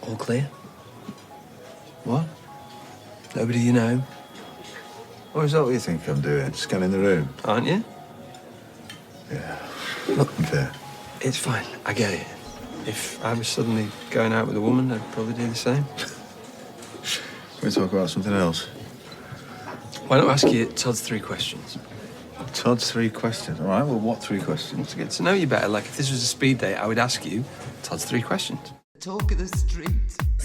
All clear? What? Nobody you know? Or is that what you think I'm doing? Scanning the room? Aren't you? Yeah. Look, Fair. it's fine. I get it. If I was suddenly going out with a woman, I'd probably do the same. Can we talk about something else? Why don't I ask you Todd's 3 questions? Todd's 3 questions. All right, well, what 3 questions? To get to know you better, like if this was a speed date, I would ask you Todd's 3 questions. The talk of the street.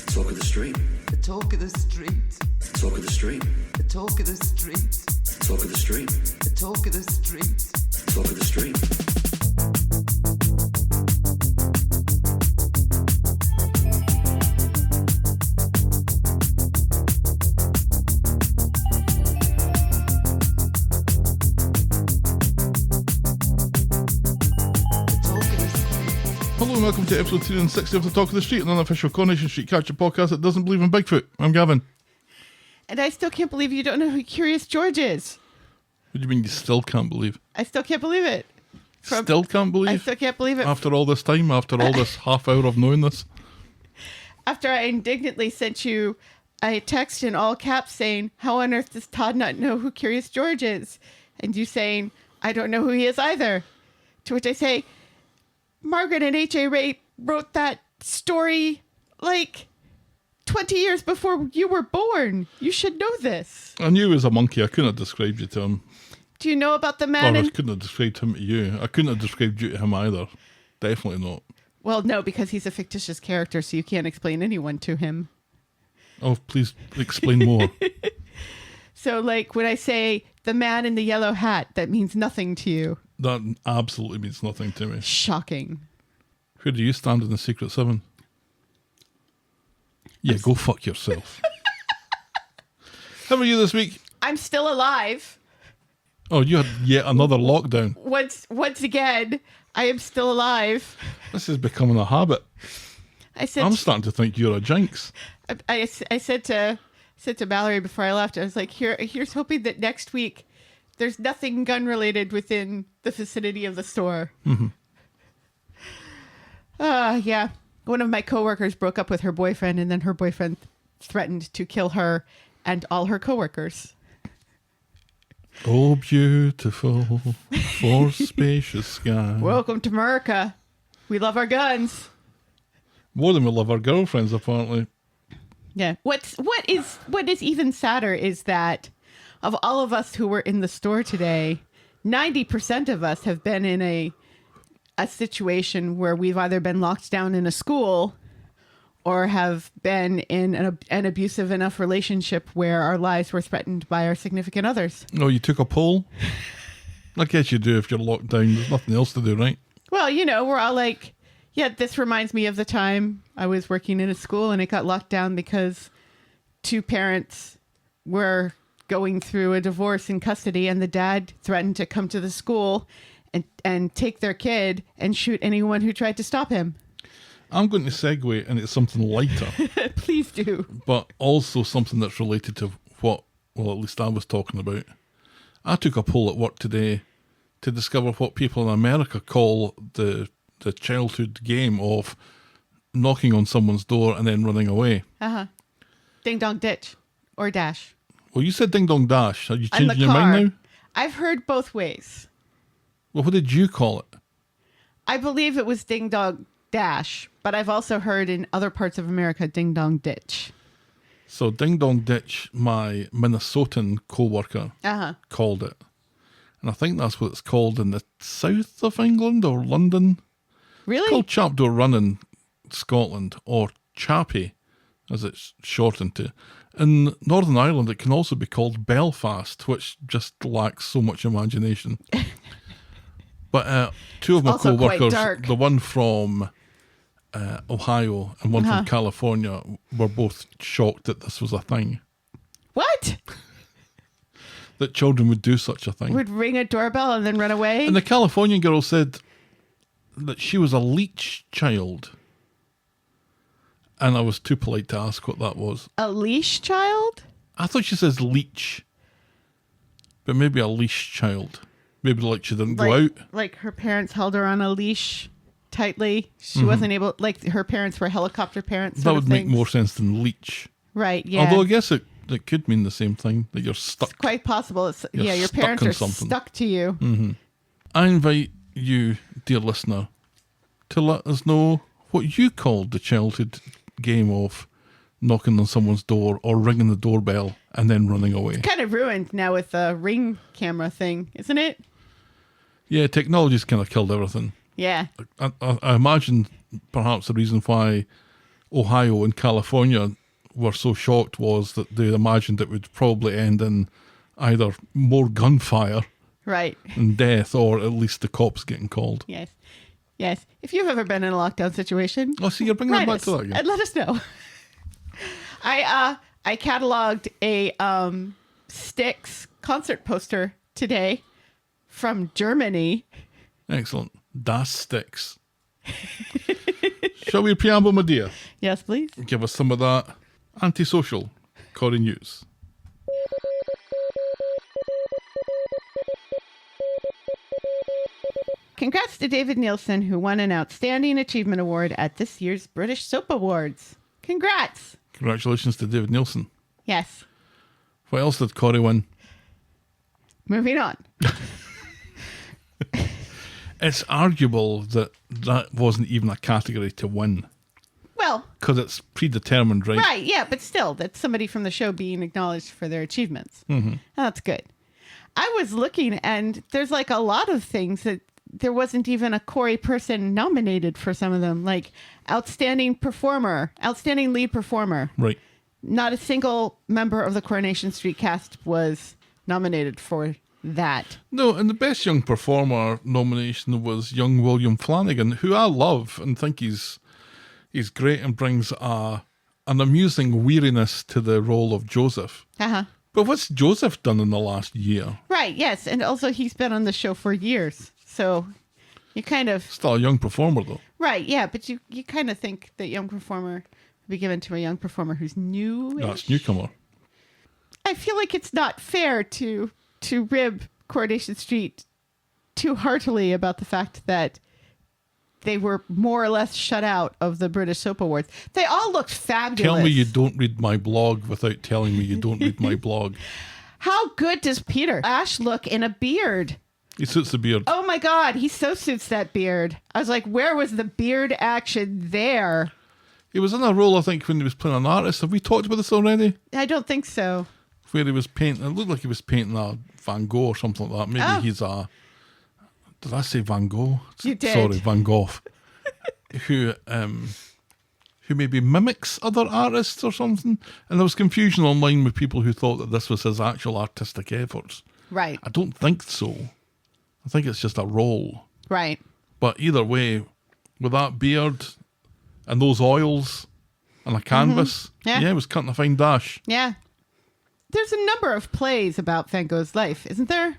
Talk of the street. The talk of the street. Talk of the street. The talk of the street. Talk of the street. The talk of the street. Talk of the street. Hello and welcome to episode 360 of the Talk of the Street, an unofficial Coronation Street Catcher podcast that doesn't believe in Bigfoot. I'm Gavin. And I still can't believe you don't know who Curious George is. What do you mean you still can't believe? I still can't believe it. Still can't believe? I still can't believe it. After all this time, after all this half hour of knowing this? After I indignantly sent you a text in all caps saying, how on earth does Todd not know who Curious George is? And you saying, I don't know who he is either. To which I say, Margaret and H.A. Ray wrote that story like 20 years before you were born. You should know this. I knew he was a monkey. I couldn't have described you to him. Do you know about the man Or I in... couldn't have described him to you. I couldn't have described you to him either. Definitely not. Well, no, because he's a fictitious character, so you can't explain anyone to him. Oh, please explain more. So, like, when I say the man in the yellow hat, that means nothing to you. That absolutely means nothing to me. Shocking. Where do you stand in the Secret Seven? Yeah, go fuck yourself. How are you this week? I'm still alive. Oh, you had yet another lockdown. Once again, I am still alive. This is becoming a habit. I said I'm starting to think you're a jinx. I said to Mallory before I left, I was like, here's hoping that next week there's nothing gun related within the vicinity of the store. Mm-hmm. Yeah. One of my coworkers broke up with her boyfriend, and then her boyfriend threatened to kill her and all her coworkers. Oh, beautiful, for spacious sky. Welcome to America. We love our guns. More than we love our girlfriends, apparently. Yeah. What is even sadder is that of all of us who were in the store today, 90% of us have been in a situation where we've either been locked down in a school or have been in an abusive enough relationship where our lives were threatened by our significant others. Oh, you took a poll? I guess you do if you're locked down. There's nothing else to do, right? Well, you know, we're all like, yeah, this reminds me of the time I was working in a school and it got locked down because 2 parents were going through a divorce in custody and the dad threatened to come to the school and take their kid and shoot anyone who tried to stop him. I'm going to segue into something lighter. Please do. But also something that's related to what, well, at least I was talking about. I took a poll at work today to discover what people in America call the childhood game of knocking on someone's door and then running away. Uh-huh. Ding dong ditch or dash. Well, you said ding dong dash. Are you On the changing your mind now? I've heard both ways. Well, what did you call it? I believe it was ding dong dash, but I've also heard in other parts of America ding dong ditch. So ding dong ditch, my Minnesotan co-worker called it. And I think that's what it's called in the south of England or London. Really? It's called Chapdoor Run in Scotland, or Chappie, as it's shortened to. In Northern Ireland, it can also be called Belfast, which just lacks so much imagination. But 2 of my also quite co-workers, dark. the one from Ohio and one from California, were both shocked that this was a thing. What? That children would do such a thing. Would ring a doorbell and then run away? And the Californian girl said that she was a leech child. And I was too polite to ask what that was. A leash child? I thought she says leech. But maybe a leash child. Maybe like she didn't go out. Like her parents held her on a leash tightly. She wasn't able, like her parents were helicopter parents. That would make more sense than leech. Right, yeah. Although I guess it could mean the same thing, that you're stuck. It's quite possible. You're Your stuck parents on are something. stuck to you. I invite you, dear listener, to let us know what you called the childhood game of knocking on someone's door or ringing the doorbell and then running away. Kind of ruined now with the Ring camera thing, isn't it? Yeah, technology's kind of killed everything. Yeah. I imagine perhaps the reason why Ohio and California were so shocked was that they imagined it would probably end in either more gunfire Right. and death, or at least the cops getting called. Yes. Yes. If you've ever been in a lockdown situation, Oh, see, you're bringing write that back us to that again. and let us know. I cataloged a Styx concert poster today from Germany. Excellent. Das Sticks. Shall we preamble, my dear? Yes, please. Give us some of that antisocial Corrie news. Congrats to David Nielsen, who won an Outstanding Achievement Award at this year's British Soap Awards. Congrats. Congratulations to David Nielsen. Yes. What else did Corrie win? Moving on. It's arguable that wasn't even a category to win, Well, because it's predetermined, right? right, yeah, but still, that's somebody from the show being acknowledged for their achievements. Mm-hmm. That's good. I was looking, and there's like a lot of things that there wasn't even a Corrie person nominated for some of them, like outstanding performer, outstanding lead performer. Right. Not a single member of the Coronation Street cast was nominated for that. No, and the Best Young Performer nomination was young William Flanagan, who I love and think he's great and brings an amusing weariness to the role of Joseph. Uh-huh. But what's Joseph done in the last year? Right, yes, and also he's been on the show for years, so you kind of... Still a young performer, though. Right, yeah, but you kind of think that young performer would be given to a young performer who's new. That's newcomer. I feel like it's not fair to rib Coronation Street too heartily about the fact that they were more or less shut out of the British Soap Awards. They all looked fabulous. Tell me you don't read my blog without telling me you don't read my blog. How good does Peter Ash look in a beard? He suits the beard. Oh my God, he so suits that beard. I was like, where was the beard action there? He was in a role, I think, when he was playing an artist. Have we talked about this already? I don't think so. Where he was painting, it looked like he was painting a Van Gogh or something like that. Maybe he's a... Did I say Van Gogh? You did. Sorry, Van Gogh. who maybe mimics other artists or something. And there was confusion online with people who thought that this was his actual artistic efforts. Right, I don't think so. I think it's just a role. right. But either way, with that beard and those oils and a canvas, Yeah. it was cutting a fine dash. Yeah. There's a number of plays about Van Gogh's life, isn't there?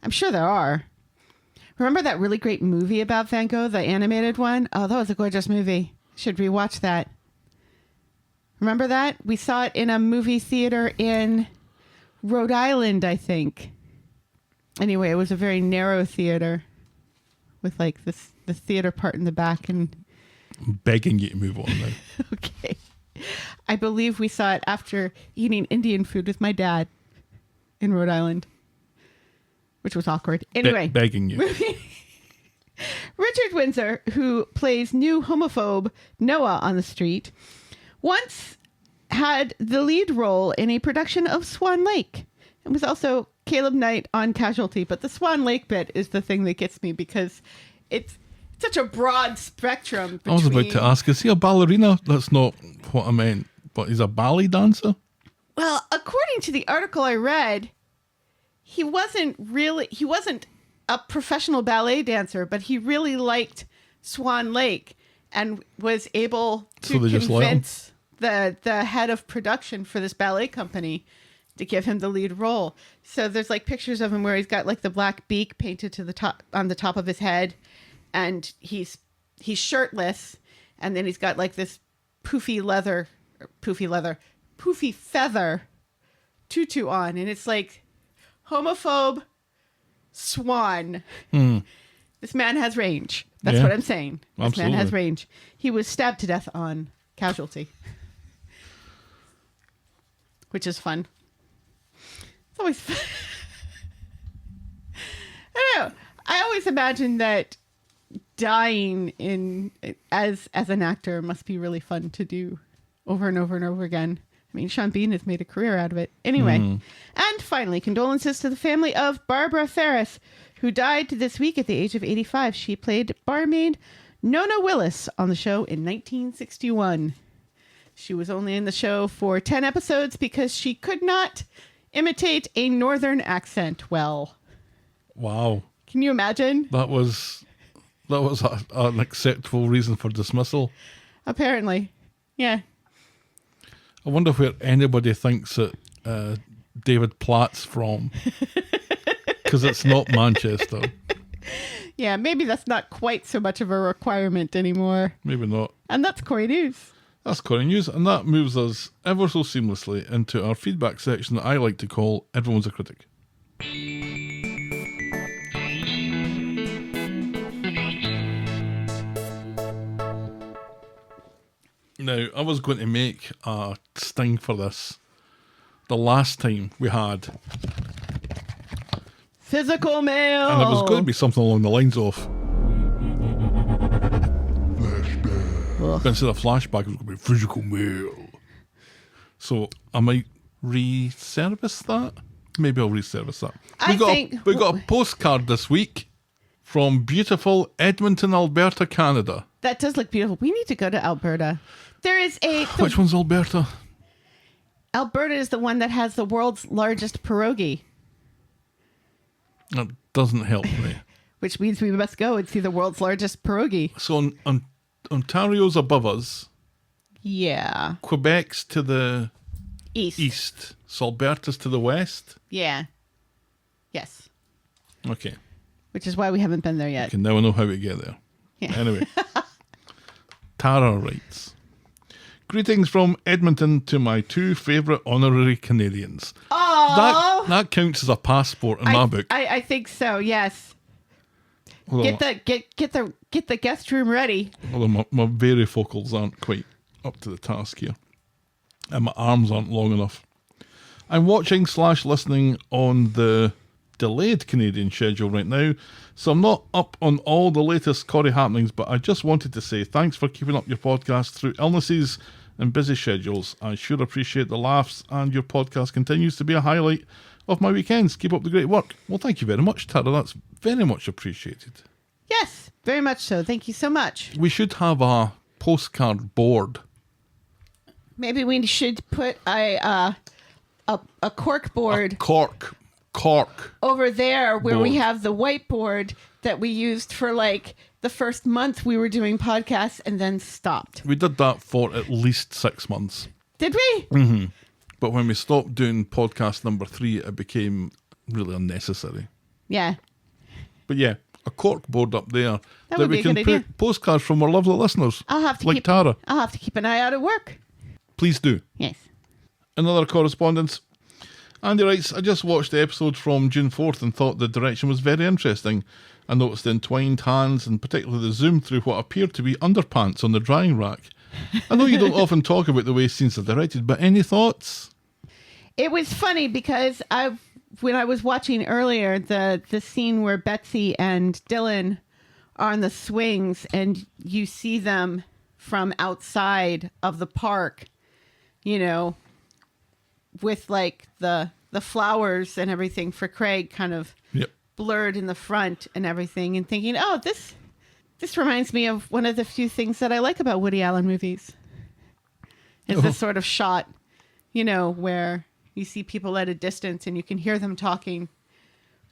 I'm sure there are. Remember that really great movie about Van Gogh, the animated one? Oh, that was a gorgeous movie. Should rewatch that. Remember that? We saw it in a movie theater in Rhode Island, I think. Anyway, it was a very narrow theater with like the theater part in the back. And I'm begging you to move on now. okay. I believe we saw it after eating Indian food with my dad in Rhode Island, which was awkward. Anyway. Begging you. Richard Windsor, who plays new homophobe Noah on the street, once had the lead role in a production of Swan Lake. It was also Caleb Knight on Casualty, but the Swan Lake bit is the thing that gets me because it's such a broad spectrum. I was about to ask, is he a ballerina? That's not what I meant, but he's a ballet dancer? Well, according to the article I read, he wasn't a professional ballet dancer, but he really liked Swan Lake and was able to So they just let him? convince the head of production for this ballet company to give him the lead role. So there's like pictures of him where he's got like the black beak painted to the top on the top of his head, and he's shirtless, and then he's got like this poofy feather tutu on, and it's like homophobe swan. This man has range. That's Yeah. what I'm saying. This man has Absolutely. range. He was stabbed to death on Casualty, which is fun. It's always fun. I don't know. I always imagine that dying as an actor must be really fun to do over and over and over again. I mean, Sean Bean has made a career out of it. Anyway, and finally, condolences to the family of Barbara Ferris, who died this week at the age of 85. She played barmaid Nona Willis on the show in 1961. She was only in the show for 10 episodes because she could not imitate a northern accent well. Wow. Can you imagine? That was an acceptable reason for dismissal. Apparently. Yeah. I wonder where anybody thinks that David Platt's from. Because it's not Manchester. Yeah, maybe that's not quite so much of a requirement anymore. Maybe not. And that's Corrie News. That's Corrie News, and that moves us ever so seamlessly into our feedback section that I like to call Everyone's a Critic. Now, I was going to make a sting for this the last time we had, Physical mail. and it was going to be something along the lines of, but instead of flashback, it was going to be physical mail. So I might reservice that. Maybe I'll reservice that. We got a postcard this week from beautiful Edmonton, Alberta, Canada. That does look beautiful. We need to go to Alberta. There is Which one's Alberta? Alberta is the one that has the world's largest pierogi, That doesn't help me. which means we must go and see the world's largest pierogi. So Ontario's above us. Yeah. Quebec's to the East. east. So Alberta's to the west. Yeah. Yes. Okay. Which is why we haven't been there yet. Okay, now I know how we get there. Yeah. Anyway. Tara writes, greetings from Edmonton to my two favourite honorary Canadians. Oh, That counts as a passport in my book. I think so. Yes. Although, Get the guest room ready. although my varifocals aren't quite up to the task here. And my arms aren't long enough. I'm watching / listening on the delayed Canadian schedule right now, so I'm not up on all the latest Corrie happenings, but I just wanted to say thanks for keeping up your podcast through illnesses and busy schedules. I sure appreciate the laughs, and your podcast continues to be a highlight of my weekends. Keep up the great work. Well, thank you very much, Tara. That's very much appreciated. Yes, very much so. Thank you so much. We should have a postcard board. Maybe we should put a cork board Cork. over there where we board. have the whiteboard that we used for like the first month we were doing podcasts and then stopped. We did that for at least 6 months. Did we? But when we stopped doing podcast number 3, it became really unnecessary. Yeah. But yeah, a cork board up there That would we be a can good put idea. postcards from our lovely listeners. I'll have to like keep Tara. I'll have to keep an eye out at work. Please do. Yes. Another correspondence. Andy writes, I just watched the episode from June 4th and thought the direction was very interesting. I noticed the entwined hands and particularly the zoom through what appeared to be underpants on the drying rack. I know you don't often talk about the way scenes are directed, but any thoughts? It was funny because when I was watching earlier the scene where Betsy and Dylan are on the swings and you see them from outside of the park, you know, with like the flowers and everything for Craig kind of Yep. blurred in the front and everything, and thinking, oh, this reminds me of one of the few things that I like about Woody Allen movies. It's this sort of shot, you know, where you see people at a distance and you can hear them talking,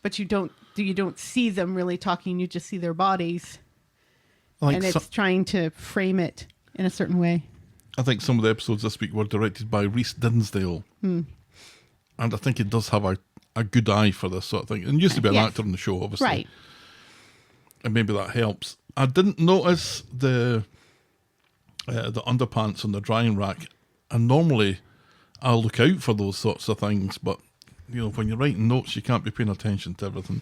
but you don't see them really talking. You just see their bodies, I and it's trying to frame it in a certain way. I think some of the episodes this week were directed by Rhys Dinsdale. And I think he does have a good eye for this sort of thing. And used to be an Yes. actor on the show, obviously. Right. And maybe that helps. I didn't notice the underpants on the drying rack. And normally I'll look out for those sorts of things. But, you know, when you're writing notes, you can't be paying attention to everything.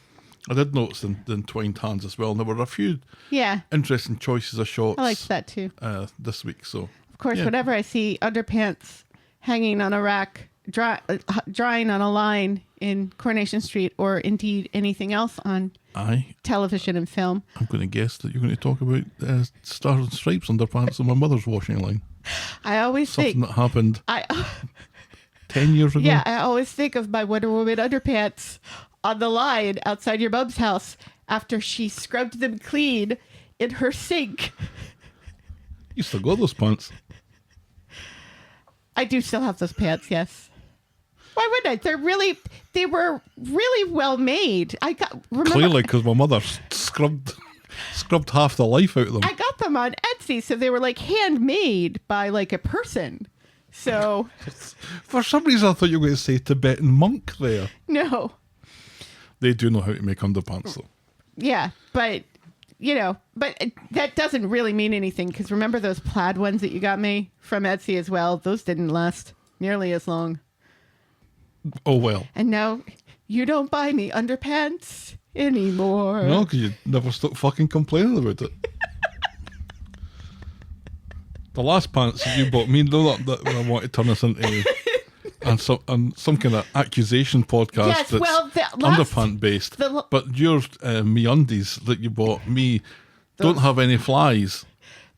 I did notice the entwined hands as well. And there were a few Yeah, interesting choices of shots I liked that too. this week. So, Of course, yeah. whenever I see underpants hanging on a rack, drying on a line in Coronation Street, or indeed anything else on I'm television and film, going to guess that you're going to talk about Stars and Stripes underpants on my mother's washing line. I always Something think that happened I 10 years ago. yeah, I always think of my Wonder Woman underpants on the line outside your mom's house after she scrubbed them clean in her sink. You still got those pants. I do still have those pants, yes. Why wouldn't I? They were really well made. Clearly, because my mother scrubbed half the life out of them. I got them on Etsy, so they were like handmade by like a person. So For some reason, I thought you were going to say Tibetan monk there. no, They do know how to make underpants, though. yeah, but that doesn't really mean anything, because remember those plaid ones that you got me from Etsy as well? Those didn't last nearly as long. Oh, well. And now you don't buy me underpants anymore. No, because you never stop fucking complaining about it. The last pants that you bought me, no, that I want to turn us into and some kind of accusation podcast Yes, that's well, underpant based. But your MeUndies that you bought me don't have any flies,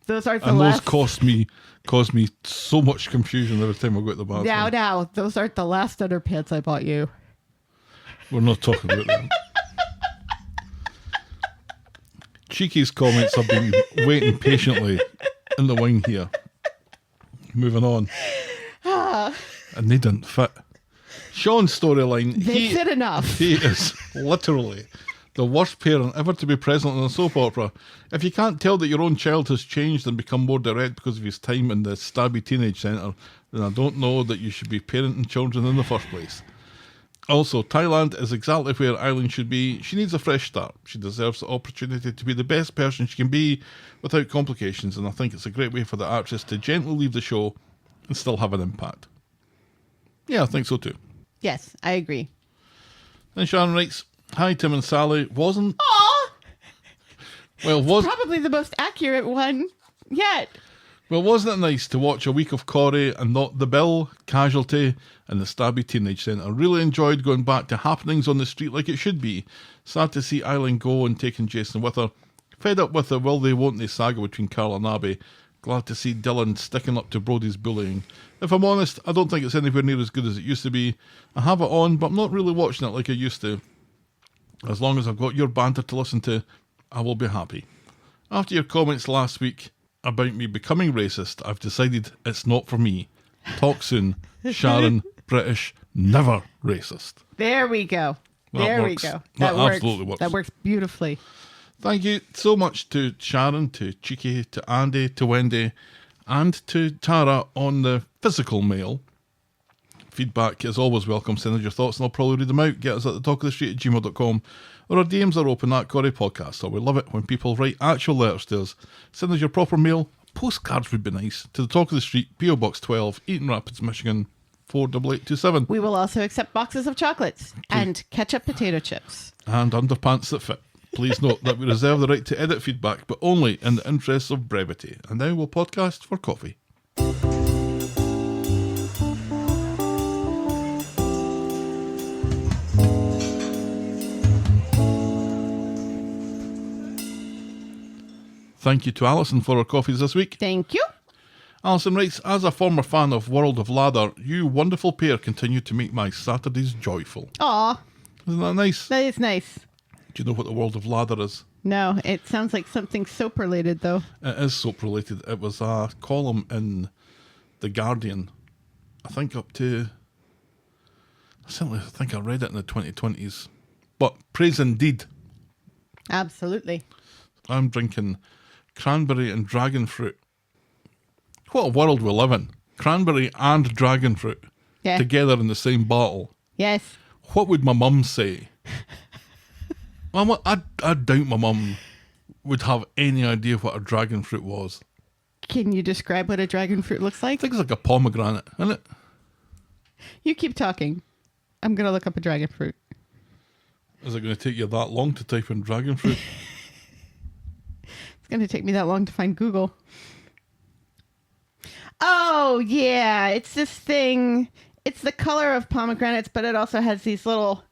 Those are the and last. those caused me so much confusion every time I go to the bathroom. Now, those aren't the last underpants I bought you. We're not talking about them. Cheeky's comments have been waiting patiently in the wing here. Moving on. And they didn't fit. Sean's storyline. They fit enough. He is literally the worst parent ever to be present in a soap opera. If you can't tell that your own child has changed and become more direct because of his time in the stabby teenage centre, then I don't know that you should be parenting children in the first place. Also, Thailand is exactly where Eileen should be. She needs a fresh start. She deserves the opportunity to be the best person she can be without complications, and I think it's a great way for the actress to gently leave the show and still have an impact. Yeah, I think so too. Yes, I agree. Then Sharon writes, "Hi Tim and Sally, wasn't..." Aw! Well, Probably the most accurate one yet. Well, wasn't it nice to watch a week of Corrie and not The Bill, Casualty, and the Stabby Teenage Centre? Really enjoyed going back to happenings on the street like it should be. Sad to see Eileen go and taking Jason with her. Fed up with the will they won't they saga between Carl and Abby. Glad to see Dylan sticking up to Brody's bullying. If I'm honest, I don't think it's anywhere near as good as it used to be. I have it on, but I'm not really watching it like I used to. As long as I've got your banter to listen to, I will be happy. After your comments last week about me becoming racist, I've decided it's not for me. Talk soon. Sharon, British, never racist. There we go. That There we works. go. That works. absolutely works. That works beautifully. Thank you so much to Sharon, to Cheeky, to Andy, to Wendy, and to Tara on the physical mail. Feedback is always welcome. Send us your thoughts and I'll probably read them out. Get us at thetalkofthestreet@gmail.com, or our DMs are open at Corrie Podcast. So we love it when people write actual letters to us. Send us your proper mail. Postcards would be nice. To the Talk of the Street, P.O. Box 12, Eaton Rapids, Michigan, 48827. We will also accept boxes of chocolates and ketchup potato chips. And underpants that fit. Please note that we reserve the right to edit feedback, but only in the interests of brevity. And now we'll podcast for coffee. Thank you to Alison for her coffees this week. Thank you. Alison writes, as a former fan of World of Ladder, you wonderful pair continue to make my Saturdays joyful. Aw, Isn't that nice? that is nice. Do you know what the World of Ladder is? No, it sounds like something soap related, though. It is soap related. It was a column in The Guardian, I think up to... I think I read it in the 2020s. But praise indeed. Absolutely. I'm drinking cranberry and dragon fruit. What a world we live in. Cranberry and dragon fruit Yeah. together in the same bottle. Yes. What would my mum say? I doubt my mum would have any idea what a dragon fruit was. Can you describe what a dragon fruit looks I like? think it's like a pomegranate, isn't it? You keep talking. I'm going to look up a dragon fruit. Is it going to take you that long to type in dragon fruit? It's going to take me that long to find Google. Oh, yeah. It's this thing. It's the color of pomegranates, but it also has these little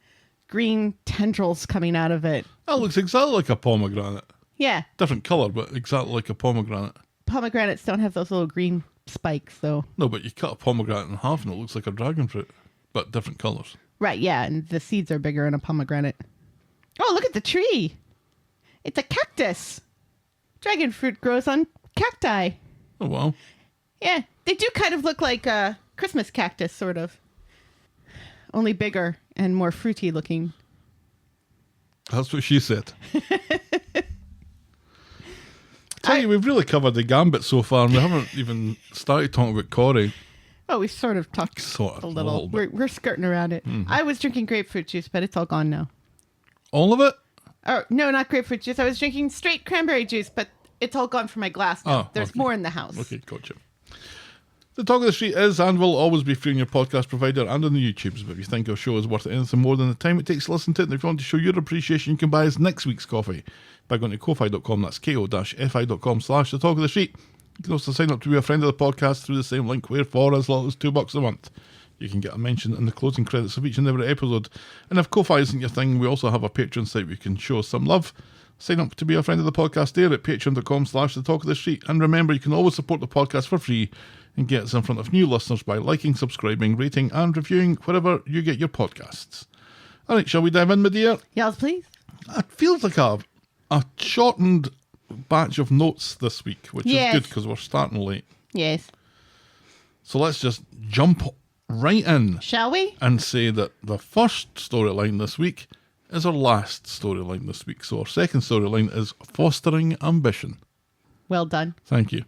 green tendrils coming out of it. That looks exactly like a pomegranate. Yeah. Different colour, but exactly like a pomegranate. Pomegranates don't have those little green spikes, though. No, but you cut a pomegranate in half and it looks like a dragon fruit, but different colours. Right, yeah, and the seeds are bigger in a pomegranate. Oh, look at the tree. It's a cactus. Dragon fruit grows on cacti. Oh, wow. Yeah, they do kind of look like a Christmas cactus, sort of. Only bigger and more fruity looking. That's what she said. Tell you, we've really covered the gambit so far, and we haven't even started talking about Corrie. Oh, we've sort of talked Sort of, a a little. little bit. We're skirting around it. I was drinking grapefruit juice, but it's all gone now. All of it? Oh, no, not grapefruit juice. I was drinking straight cranberry juice, but it's all gone from my glass now. Oh, There's okay. more in the house. Okay, gotcha. The Talk of the Street is and will always be free on your podcast provider and on the YouTubes, but if you think our show is worth anything more than the time it takes to listen to it, and if you want to show your appreciation, you can buy us next week's coffee by going to ko-fi.com, that's ko-fi.com/the Talk of the Street. You can also sign up to be a friend of the podcast through the same link, where for as little as $2 a month, you can get a mention in the closing credits of each and every episode. And if Ko-Fi isn't your thing, we also have a Patreon site where you can show us some love. Sign up to be a friend of the podcast there at patreon.com/the Talk of the Street. And remember, you can always support the podcast for free and get us in front of new listeners by liking, subscribing, rating and reviewing wherever you get your podcasts. All right, shall we dive in, my dear? Yes, please. It feels like a shortened batch of notes this week, which Yes. is good because we're starting late. Yes. So let's just jump right in Shall we? and say that the first storyline this week is our last storyline this week. So our second storyline is Fostering Ambition. Well done. Thank you.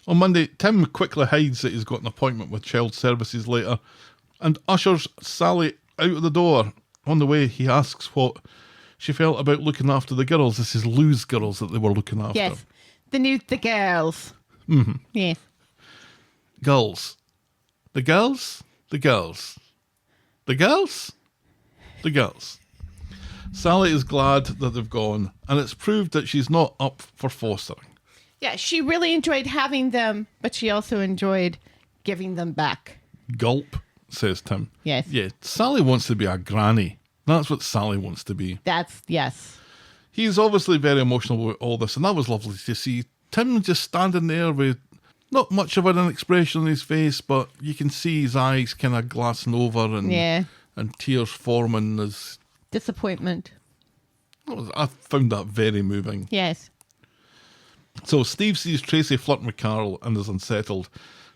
On Monday, Tim quickly hides that he's got an appointment with Child Services later and ushers Sally out of the door. On the way, he asks what she felt about looking after the girls. This is Lou's girls that they were looking after. Yes. The girls. Mm-hmm. Yes. Girls. The girls? The girls. The girls? The girls. Sally is glad that they've gone, and it's proved that she's not up for fostering. Yeah, she really enjoyed having them, but she also enjoyed giving them back. Gulp, says Tim. Yes. Yeah, Sally wants to be a granny. That's what Sally wants to be. Yes. He's obviously very emotional with all this, and that was lovely to see. Tim just standing there with not much of an expression on his face, but you can see his eyes kind of glassing over and tears forming as... Disappointment. I found that very moving. Yes. So Steve sees Tracy flirting with Carl and is unsettled.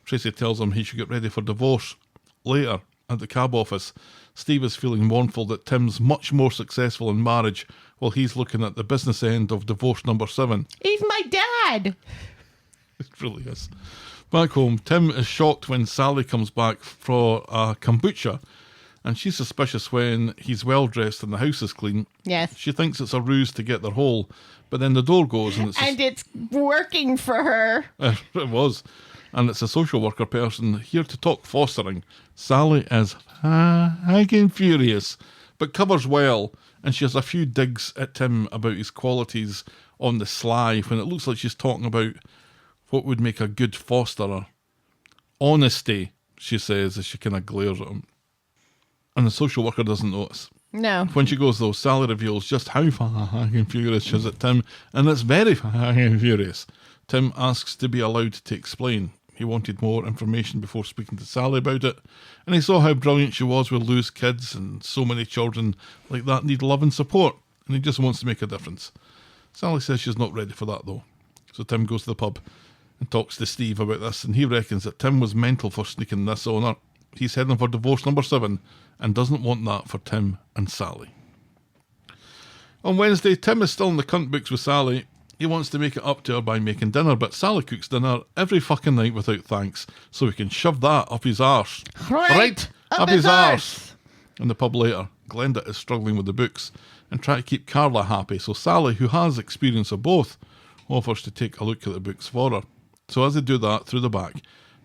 Tracy tells him he should get ready for divorce. Later, at the cab office, Steve is feeling mournful that Tim's much more successful in marriage while he's looking at the business end of divorce number 7. He's my dad. It really is. Back home, Tim is shocked when Sally comes back for a kombucha, and she's suspicious when he's well dressed and the house is clean. Yes. She thinks it's a ruse to get their hole, but then the door goes and it's... It's working for her. It was. And it's a social worker person here to talk fostering. Sally is hanging furious, but covers well, and she has a few digs at Tim about his qualities on the sly when it looks like she's talking about what would make a good fosterer. Honesty, she says as she kind of glares at him. And the social worker doesn't notice. No. When she goes, though, Sally reveals just how fucking furious she is at Tim, and it's very fucking furious. Tim asks to be allowed to explain. He wanted more information before speaking to Sally about it, and he saw how brilliant she was with Lou's kids, and so many children like that need love and support, and he just wants to make a difference. Sally says she's not ready for that, though. So Tim goes to the pub and talks to Steve about this, and he reckons that Tim was mental for sneaking this on her. He's heading for divorce number 7 and doesn't want that for Tim and Sally. On Wednesday, Tim is still in the cunt books with Sally. He wants to make it up to her by making dinner, but Sally cooks dinner every fucking night without thanks, so he can shove that up his arse. Right up his arse. In the pub later, Glenda is struggling with the books and trying to keep Carla happy, so Sally, who has experience of both, offers to take a look at the books for her. So as they do that, through the back,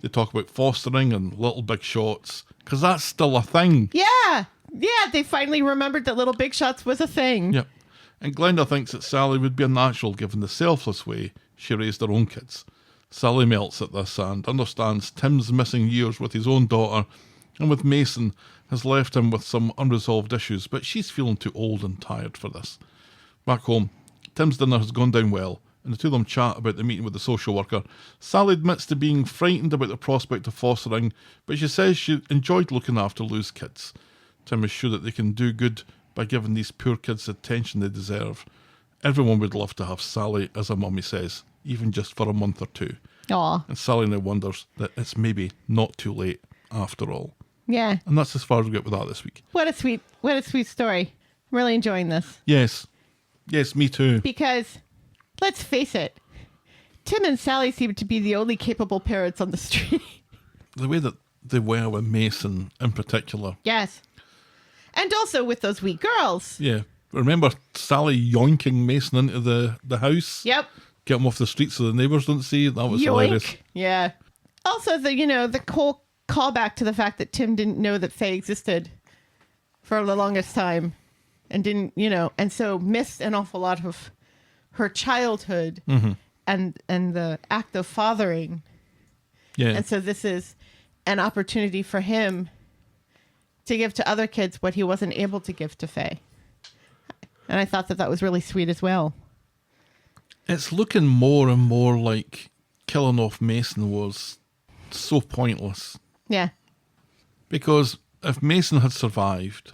They talk about fostering and little big shots, because that's still a thing. Yeah. Yeah, they finally remembered that Little Big Shots was a thing. Yep. And Glenda thinks that Sally would be a natural given the selfless way she raised her own kids. Sally melts at this and understands Tim's missing years with his own daughter and with Mason has left him with some unresolved issues, but she's feeling too old and tired for this. Back home, Tim's dinner has gone down well, and the two of them chat about the meeting with the social worker. Sally admits to being frightened about the prospect of fostering, but she says she enjoyed looking after Lou's kids. Tim is sure that they can do good by giving these poor kids the attention they deserve. Everyone would love to have Sally as a mummy says, even just for a month or two. Aw. And Sally now wonders that it's maybe not too late after all. Yeah. And that's as far as we get with that this week. What a sweet story. I'm really enjoying this. Yes. Yes, me too. Because, let's face it, Tim and Sally seem to be the only capable parents on the street. The way that they were with Mason in particular. Yes. And also with those wee girls. Yeah. Remember Sally yoinking Mason into the house? Yep. Get him off the street so the neighbours don't see? That was Yoink. hilarious. Yeah. Also, the whole callback to the fact that Tim didn't know that Faye existed for the longest time and didn't, and so missed an awful lot of her childhood and the act of fathering. Yeah. And so this is an opportunity for him to give to other kids what he wasn't able to give to Faye. And I thought that was really sweet as well. It's looking more and more like killing off Mason was so pointless. Yeah. Because if Mason had survived,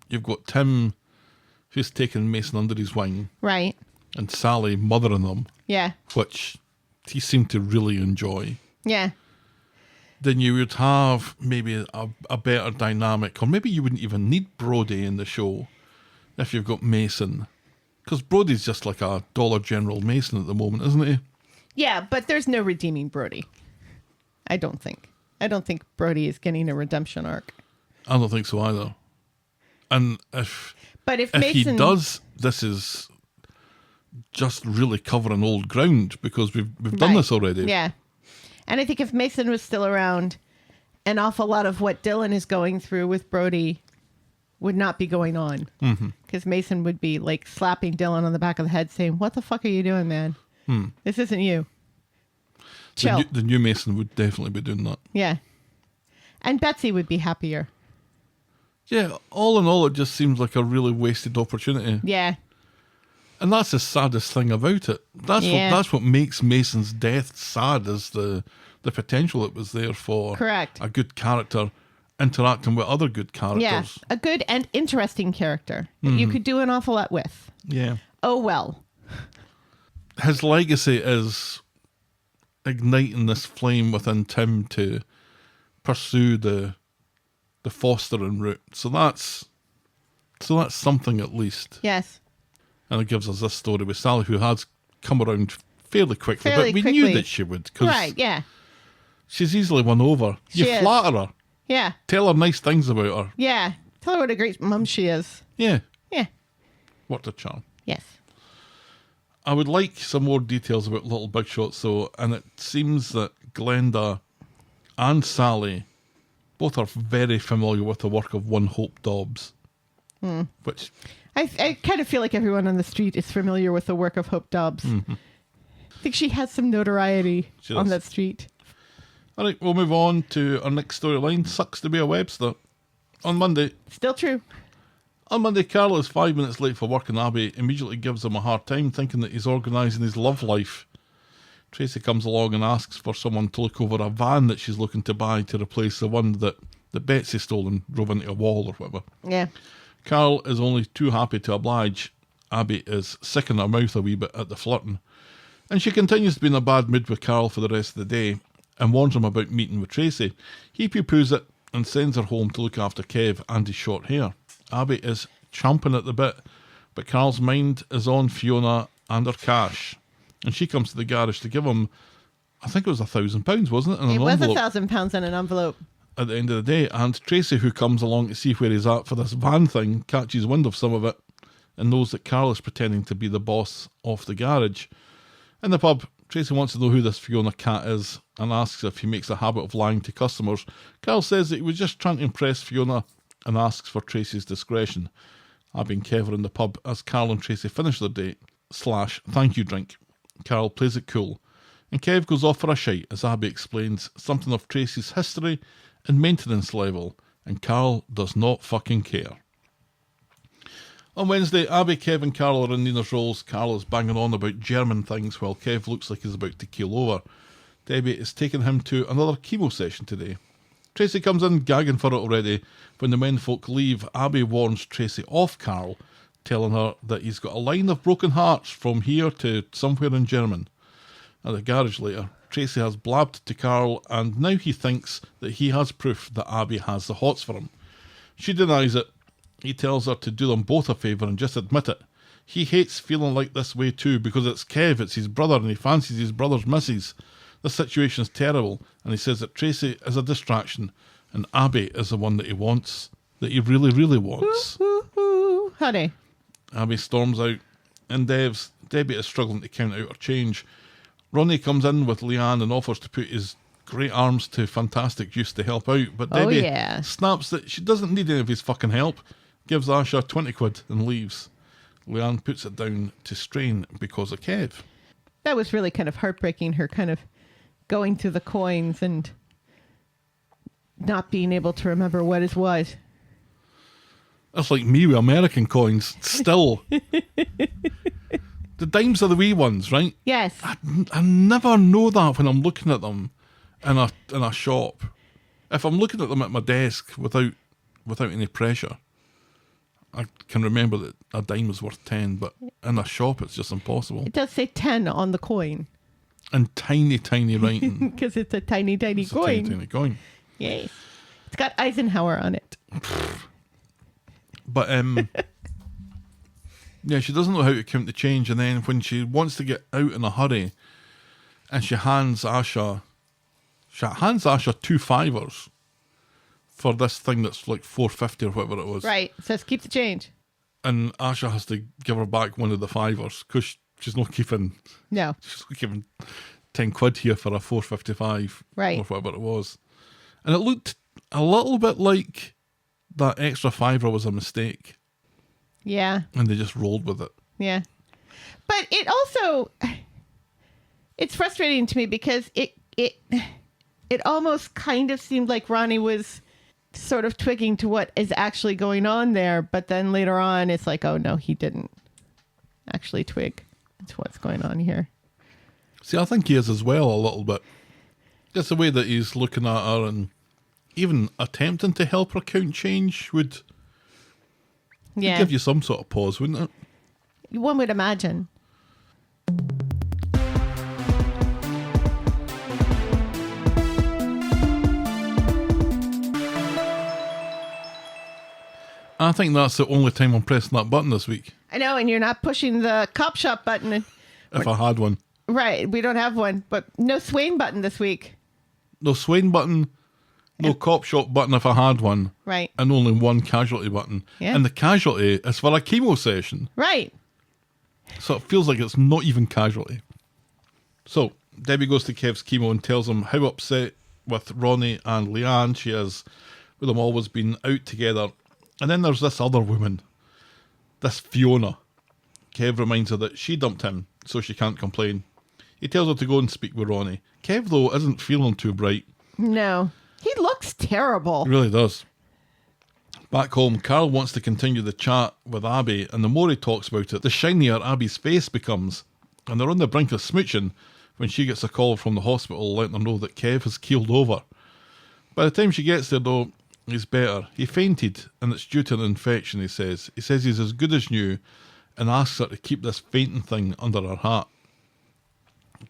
you've got Tim who's taken Mason under his wing. Right. And Sally mothering them. Yeah. Which he seemed to really enjoy. Yeah. Then you would have maybe a better dynamic, or maybe you wouldn't even need Brody in the show if you've got Mason. Because Brody's just like a Dollar General Mason at the moment, isn't he? Yeah, but there's no redeeming Brody. I don't think. I don't think Brody is getting a redemption arc. I don't think so either. And if Mason, he does, this is just really covering old ground because we've done this already. Yeah. And I think if Mason was still around, an awful lot of what Dylan is going through with Brody would not be going on. Because Mason would be like slapping Dylan on the back of the head saying, "What the fuck are you doing, man? This isn't you." Chill. The new Mason would definitely be doing that. Yeah. And Betsy would be happier. Yeah, all in all, it just seems like a really wasted opportunity. Yeah. And that's the saddest thing about it. That's what makes Mason's death sad, is the potential that was there for Correct. a good character interacting with other good characters. Yeah. A good and interesting character that you could do an awful lot with. Yeah. Oh, well. His legacy is igniting this flame within Tim to pursue the fostering route. So that's something at least. Yes. And it gives us this story with Sally, who has come around fairly quickly, Fairly but we quickly. knew that she would, because Right, yeah. she's easily won over. You She is. flatter her, Yeah. tell her nice things about her. Yeah. Tell her what a great mum she is. Yeah, Yeah. what a charm. Yes. I would like some more details about Little Big Shots, though, and it seems that Glenda and Sally both are very familiar with the work of one Hope Dobbs, which... I kind of feel like everyone on the street is familiar with the work of Hope Dobbs. I think she has some notoriety She on does. that street. All right, we'll move on to our next storyline. Sucks to be a Webster. On Monday, Still true. Carl is 5 minutes late for work and Abby immediately gives him a hard time, thinking that he's organising his love life. Tracy comes along and asks for someone to look over a van that she's looking to buy to replace the one that Betsy stole and drove into a wall or whatever. Yeah. Carl is only too happy to oblige. Abby is sick in her mouth a wee bit at the flirting. And she continues to be in a bad mood with Carl for the rest of the day and warns him about meeting with Tracy. He poo-poos it and sends her home to look after Kev and his short hair. Abby is champing at the bit, but Carl's mind is on Fiona and her cash. And she comes to the garage to give him, I think it was £1,000, wasn't it? In It an was envelope. £1,000 in an envelope. At the end of the day, and Tracy, who comes along to see where he's at for this van thing, catches wind of some of it and knows that Carl is pretending to be the boss of the garage. In the pub, Tracy wants to know who this Fiona cat is and asks if he makes a habit of lying to customers. Carl says that he was just trying to impress Fiona and asks for Tracy's discretion. Abby and Kev are in the pub as Carl and Tracy finish their date / thank you drink. Carl plays it cool and Kev goes off for a shite as Abby explains something of Tracy's history and maintenance level, and Carl does not fucking care. On Wednesday, Abby, Kev and Carl are in Nina's rolls. Carl is banging on about German things while Kev looks like he's about to keel over. Debbie is taking him to another chemo session today. Tracy comes in gagging for it already. When the menfolk leave, Abby warns Tracy off Carl, telling her that he's got a line of broken hearts from here to somewhere in German. At the garage later, Tracy has blabbed to Carl and now he thinks that he has proof that Abby has the hots for him. She denies it. He tells her to do them both a favour and just admit it. He hates feeling like this way too because it's Kev, it's his brother, and he fancies his brother's missus. The situation's terrible, and he says that Tracy is a distraction and Abby is the one that he wants, that he really, really wants. Honey. Abby storms out, and Debbie is struggling to count out her change. Ronnie comes in with Leanne and offers to put his great arms to fantastic use to help out, but Debbie snaps that she doesn't need any of his fucking help, gives Asha 20 quid and leaves. Leanne puts it down to strain because of Kev. That was really kind of heartbreaking, her kind of going through the coins and not being able to remember what is what. That's like me with American coins, still. The dimes are the wee ones, right? Yes. I never know that when I'm looking at them in a shop. If I'm looking at them at my desk without any pressure, I can remember that a dime is worth 10, but in a shop it's just impossible. It does say 10 on the coin. And tiny, tiny writing. Because it's a tiny, tiny It's coin. a tiny, tiny coin. Yes. It's got Eisenhower on it. But, yeah, she doesn't know how to count the change, and then when she wants to get out in a hurry, and she hands Asha 2 fivers for this thing that's like $4.50 or whatever it was. Right. It says keep the change. And Asha has to give her back one of the fivers because she's not keeping. No. She's not giving 10 quid here for a $4.55 right. or whatever it was. And it looked a little bit like that extra fiver was a mistake. Yeah. And they just rolled with it. Yeah. But it also, it's frustrating to me because it almost kind of seemed like Ronnie was sort of twigging to what is actually going on there. But then later on, it's like, oh no, he didn't actually twig. That's what's going on here. See, I think he is as well a little bit. Just the way that he's looking at her and even attempting to help her count change would give you some sort of pause, wouldn't it? One would imagine. I think that's the only time I'm pressing that button this week. I know, and you're not pushing the cop shop button. If I had one. Right, we don't have one, but no Swain button this week. No Swain button, no cop shop button if I had one. Right. And only one casualty button. Yeah. And the casualty is for a chemo session. Right. So it feels like it's not even casualty. So Debbie goes to Kev's chemo and tells him how upset with Ronnie and Leanne she is with them always being out together. And then there's this other woman, this Fiona. Kev reminds her that she dumped him, so she can't complain. He tells her to go and speak with Ronnie. Kev, though, isn't feeling too bright. No. He looks terrible. He really does. Back home, Carl wants to continue the chat with Abby, and the more he talks about it, the shinier Abby's face becomes. And they're on the brink of smooching when she gets a call from the hospital letting her know that Kev has keeled over. By the time she gets there, though, he's better. He fainted, and it's due to an infection, he says. He says he's as good as new, and asks her to keep this fainting thing under her hat.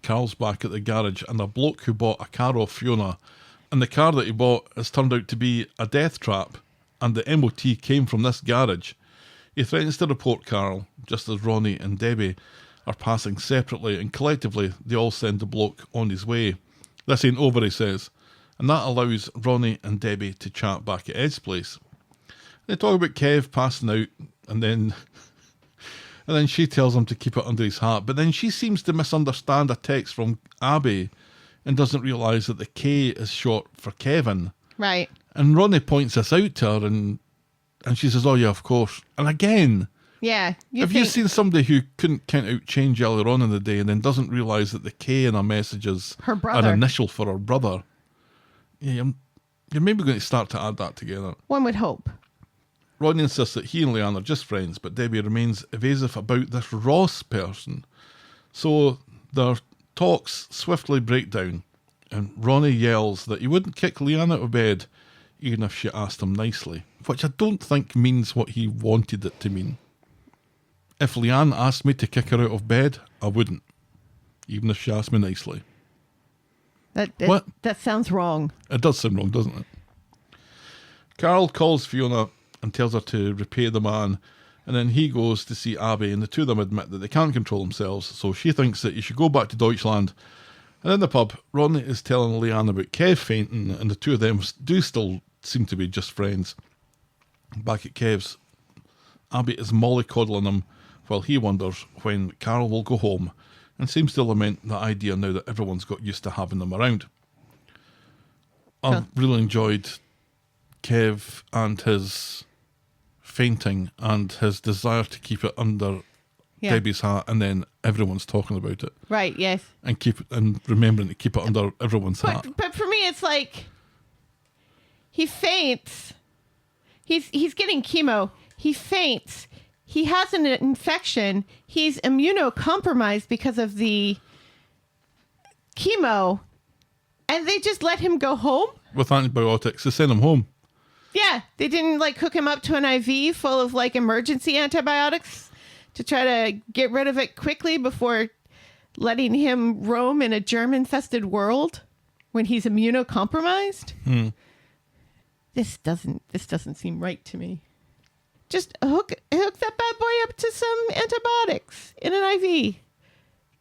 Carl's back at the garage, and a bloke who bought a car off Fiona, and the car that he bought has turned out to be a death trap, and the MOT came from this garage. He threatens to report Carl, just as Ronnie and Debbie are passing separately, and collectively they all send the bloke on his way. This ain't over, he says, and that allows Ronnie and Debbie to chat back at Ed's place. They talk about Kev passing out, and then And then she tells him to keep it under his hat. But then she seems to misunderstand a text from Abby and doesn't realise that the K is short for Kevin. Right. And Ronnie points this out to her, and she says, oh, yeah, of course. And again, Yeah. have you seen somebody who couldn't count out change earlier on in the day and then doesn't realise that the K in a message is Her brother. an initial for her brother? Yeah, you're maybe going to start to add that together. One would hope. Rodney insists that he and Leanne are just friends, but Debbie remains evasive about this Ross person. So their talks swiftly break down, and Ronnie yells that he wouldn't kick Leanne out of bed even if she asked him nicely, which I don't think means what he wanted it to mean. If Leanne asked me to kick her out of bed, I wouldn't, even if she asked me nicely. What? That sounds wrong. It does sound wrong, doesn't it? Carl calls Fiona and tells her to repay the man, and then he goes to see Abby, and the two of them admit that they can't control themselves, so she thinks that you should go back to Deutschland. And in the pub, Ronnie is telling Leanne about Kev fainting, and the two of them do still seem to be just friends. Back at Kev's, Abby is mollycoddling him while he wonders when Carol will go home, and seems to lament the idea now that everyone's got used to having them around. I've really enjoyed Kev and his fainting and his desire to keep it under Debbie's hat, and then everyone's talking about it. Right, yes. And remembering to keep it under everyone's hat. But for me, it's like he faints. He's getting chemo. He faints. He has an infection. He's immunocompromised because of the chemo, and they just let him go home. With antibiotics, they send him home. Yeah, they didn't like hook him up to an IV full of like emergency antibiotics to try to get rid of it quickly before letting him roam in a germ-infested world when he's immunocompromised. This doesn't seem right to me. Just hook that bad boy up to some antibiotics in an IV.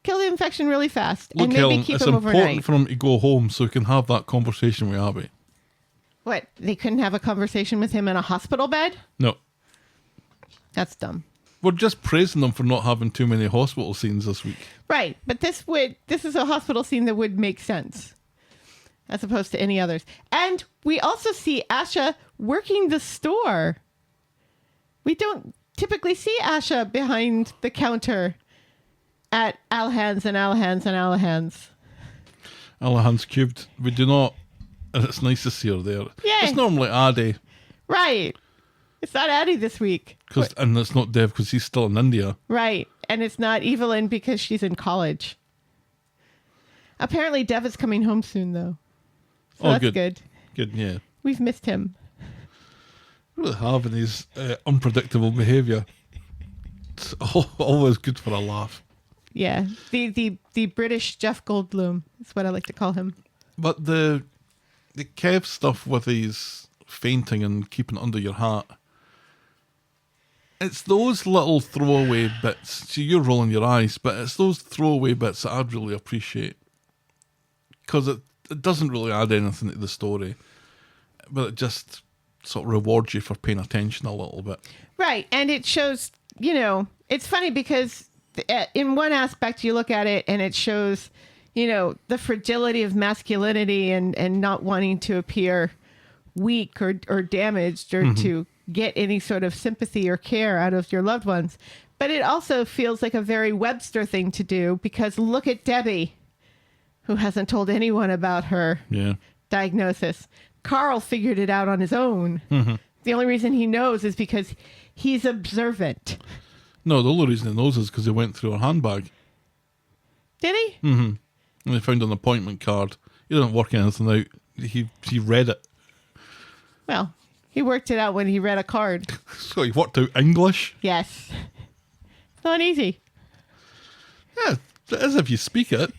Kill the infection really fast. Look, and maybe Helen, keep it's him important overnight. for him to go home so he can have that conversation with Abby. What? They couldn't have a conversation with him in a hospital bed? No. That's dumb. We're just praising them for not having too many hospital scenes this week. Right, but this is a hospital scene that would make sense as opposed to any others. And we also see Asha working the store. We don't typically see Asha behind the counter at Alhan's and Alhan's and Alhan's. Allahan's cubed. We do not, and it's nice to see her there. Yeah. It's normally Addy, Right. It's not Addie this week. and it's not Dev because he's still in India. Right. And it's not Evelyn because she's in college. Apparently Dev is coming home soon, though. So that's good. Good, yeah. We've missed him. Really having his unpredictable behaviour. It's always good for a laugh. Yeah. The British Jeff Goldblum is what I like to call him. But the Kev stuff with his fainting and keeping it under your hat, it's those little throwaway bits. See, you're rolling your eyes, but it's those throwaway bits that I'd really appreciate. Because it doesn't really add anything to the story, but it just sort of rewards you for paying attention a little bit. Right. And it shows, it's funny because in one aspect you look at it and it shows, the fragility of masculinity and not wanting to appear weak or damaged or to get any sort of sympathy or care out of your loved ones. But it also feels like a very Webster thing to do because look at Debbie, who hasn't told anyone about her diagnosis. Carl figured it out on his own. The only reason he knows is because he's observant. No, the only reason he knows is because he went through her handbag. Did he? And they found an appointment card. He didn't work anything out. He read it. Well, he worked it out when he read a card. So he worked out English? Yes. It's not easy. Yeah, it is if you speak it.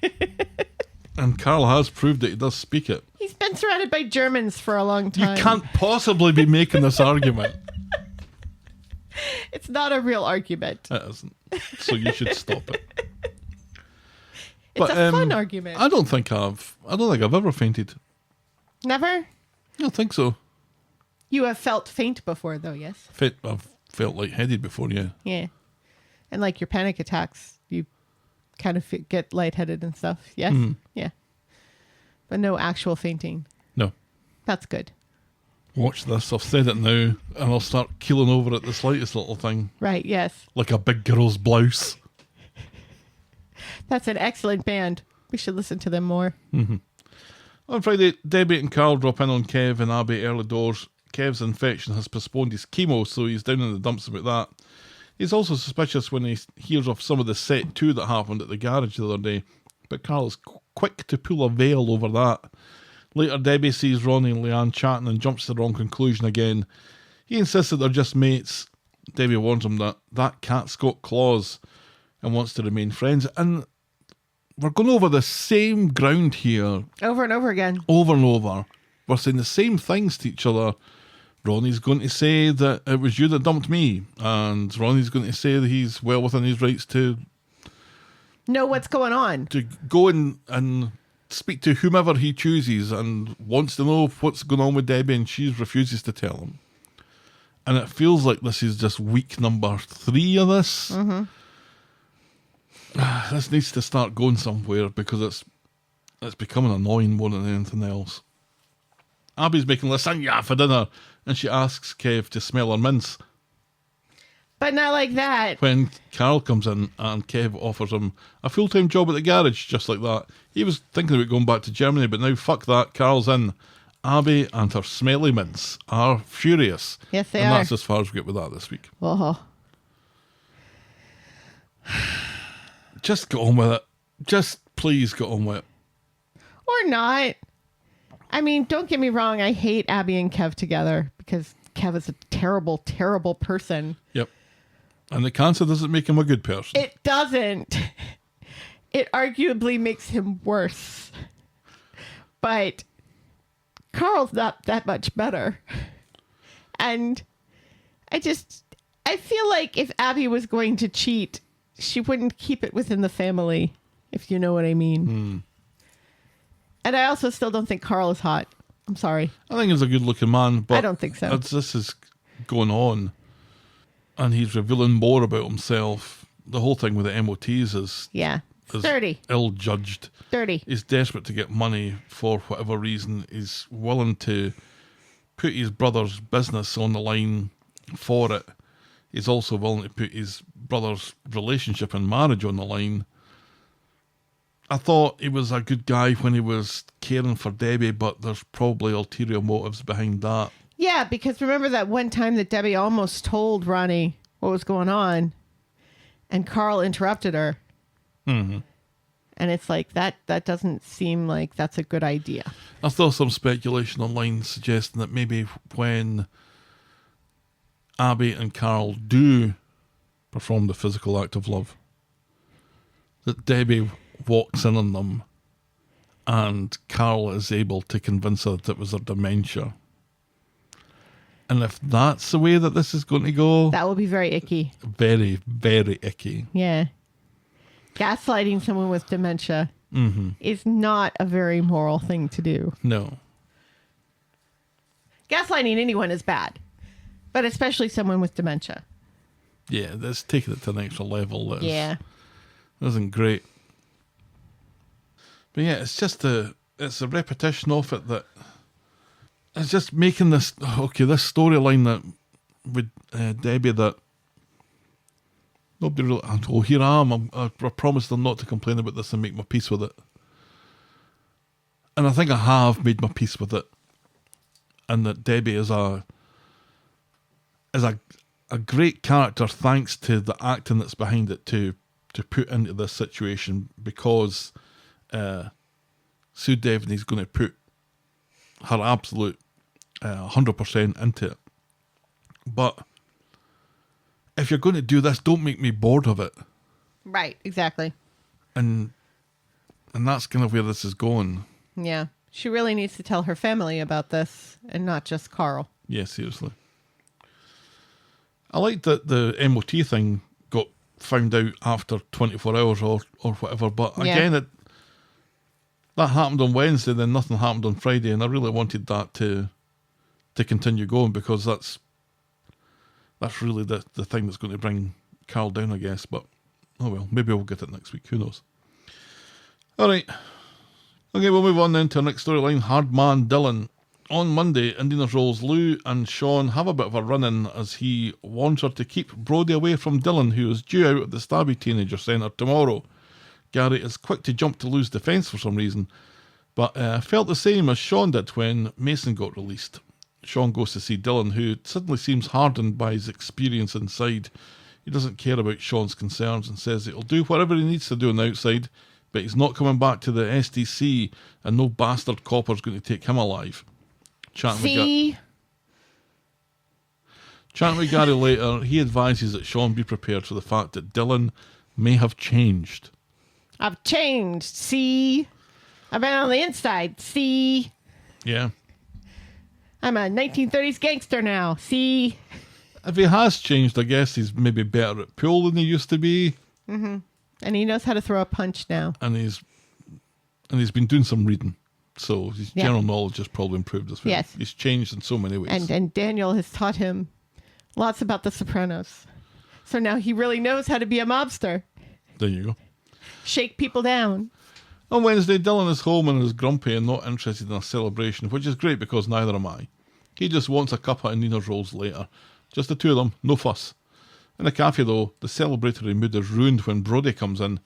And Carl has proved that he does speak it. He's been surrounded by Germans for a long time. You can't possibly be making this argument. It's not a real argument. It isn't. So you should stop it. It's a fun argument. I don't think I've ever fainted. Never? I don't think so. You have felt faint before, though, yes? I've felt lightheaded before, yeah. Yeah. And like your panic attacks, you kind of get lightheaded and stuff. Yes? Yeah. But no actual fainting. No. That's good. Watch this. I've said it now, and I'll start keeling over at the slightest little thing. Right, yes. Like a big girl's blouse. That's an excellent band. We should listen to them more. On Friday, Debbie and Carl drop in on Kev and Abby early doors. Kev's infection has postponed his chemo, so he's down in the dumps about that. He's also suspicious when he hears of some of the set 2 that happened at the garage the other day, but Carl is quick to pull a veil over that. Later, Debbie sees Ronnie and Leanne chatting and jumps to the wrong conclusion again. He insists that they're just mates. Debbie warns him that cat's got claws and wants to remain friends. And we're going over the same ground here. Over and over again. Over and over. We're saying the same things to each other. Ronnie's going to say that it was you that dumped me. And Ronnie's going to say that he's well within his rights to Know what's going on. to go and speak to whomever he chooses and wants to know what's going on with Debbie, and she refuses to tell him. And it feels like this is just week number 3 of this. This needs to start going somewhere because it's becoming annoying more than anything else. Abby's making lasagna for dinner, and she asks Kev to smell her mince. But not like that. When Carl comes in and Kev offers him a full-time job at the garage, just like that. He was thinking about going back to Germany, but now fuck that, Carl's in. Abby and her smelly mince are furious. Yes, they and are. that's as far as we get with that this week. Oh. Just get on with it. Just please get on with it. Or not. I mean, don't get me wrong. I hate Abby and Kev together because Kev is a terrible, terrible person. Yep. And the cancer doesn't make him a good person. It doesn't. It arguably makes him worse. But Carl's not that much better. And I feel like if Abby was going to cheat, she wouldn't keep it within the family, if you know what I mean. And I also still don't think Carl is hot. I'm sorry. I think he's a good-looking man, but I don't think so. as this is going on, and he's revealing more about himself, the whole thing with the MOTs is Yeah. is Dirty. ill-judged. Dirty. He's desperate to get money for whatever reason. He's willing to put his brother's business on the line for it. He's also willing to put his brother's relationship and marriage on the line. I thought he was a good guy when he was caring for Debbie, but there's probably ulterior motives behind that. Yeah, because remember that one time that Debbie almost told Ronnie what was going on, and Carl interrupted her. Mm-hmm. And it's like, that doesn't seem like that's a good idea. I saw some speculation online suggesting that maybe when Abby and Carl do perform the physical act of love, that Debbie walks in on them and Carl is able to convince her that it was her dementia. And if that's the way that this is going to go, That will be very icky. very, very icky. Yeah. Gaslighting someone with dementia is not a very moral thing to do. No. Gaslighting anyone is bad, but especially someone with dementia. Yeah, that's taking it to an extra level. That Yeah. isn't great. But yeah, it's just it's a repetition of it that it's just making this this storyline that with Debbie that nobody really. Oh, here I am. I promised them not to complain about this and make my peace with it. And I think I have made my peace with it. And that Debbie is a great character thanks to the acting that's behind it to put into this situation, because Sue Devaney's going to put her absolute 100% into it. But if you're going to do this, don't make me bored of it. Right, exactly. And that's kind of where this is going. Yeah. She really needs to tell her family about this and not just Carl. Yeah, seriously. I like that the MOT thing got found out after 24 hours or whatever, but again, that happened on Wednesday, then nothing happened on Friday, and I really wanted that to continue going, because that's really the thing that's going to bring Carl down, I guess. But, oh well, maybe we'll get it next week. Who knows? All right. Okay, we'll move on then to our next storyline, Hardman Dylan. On Monday, Indiana's Rolls Lou and Sean have a bit of a run-in as he warns her to keep Brody away from Dylan, who is due out at the Stabby Teenager Centre tomorrow. Gary is quick to jump to Lou's defence for some reason, but felt the same as Sean did when Mason got released. Sean goes to see Dylan, who suddenly seems hardened by his experience inside. He doesn't care about Sean's concerns and says he'll do whatever he needs to do on the outside, but he's not coming back to the SDC, and no bastard copper's going to take him alive. Chatting with Gary later, he advises that Sean be prepared for the fact that Dylan may have changed. I've changed. See? I've been on the inside. See? Yeah. I'm a 1930s gangster now. See? If he has changed, I guess he's maybe better at pool than he used to be. Mm-hmm. And he knows how to throw a punch now. And he's been doing some reading. So his general knowledge has probably improved as well. Yes. He's changed in so many ways. And Daniel has taught him lots about The Sopranos. So now he really knows how to be a mobster. There you go. Shake people down. On Wednesday, Dylan is home and is grumpy and not interested in a celebration, which is great because neither am I. He just wants a cuppa and Nina's rolls later. Just the two of them, no fuss. In the cafe though, the celebratory mood is ruined when Brody comes in.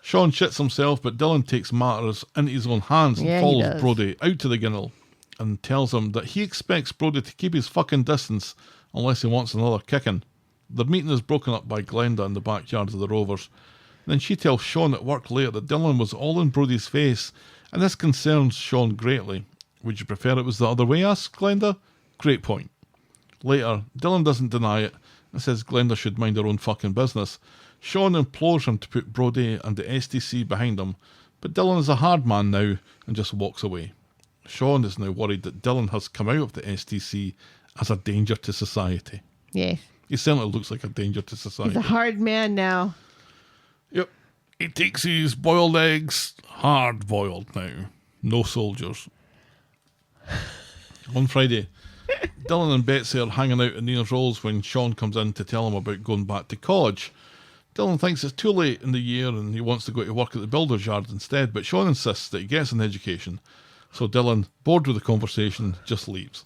Sean shits himself, but Dylan takes matters into his own hands and follows Brody out to the Ginnell and tells him that he expects Brody to keep his fucking distance unless he wants another kicking. Their meeting is broken up by Glenda in the backyard of the Rovers. Then she tells Sean at work later that Dylan was all in Brody's face, and this concerns Sean greatly. Would you prefer it was the other way, asks Glenda? Great point. Later, Dylan doesn't deny it and says Glenda should mind her own fucking business. Sean implores him to put Brody and the SDC behind him, but Dylan is a hard man now and just walks away. Sean is now worried that Dylan has come out of the SDC as a danger to society. Yes. He certainly looks like a danger to society. He's a hard man now. Yep. He takes his boiled eggs hard boiled now. No soldiers. On Friday, Dylan and Betsy are hanging out in Nina's Rolls when Sean comes in to tell him about going back to college. Dylan thinks it's too late in the year and he wants to go to work at the builder's yard instead, but Sean insists that he gets an education. So Dylan, bored with the conversation, just leaves.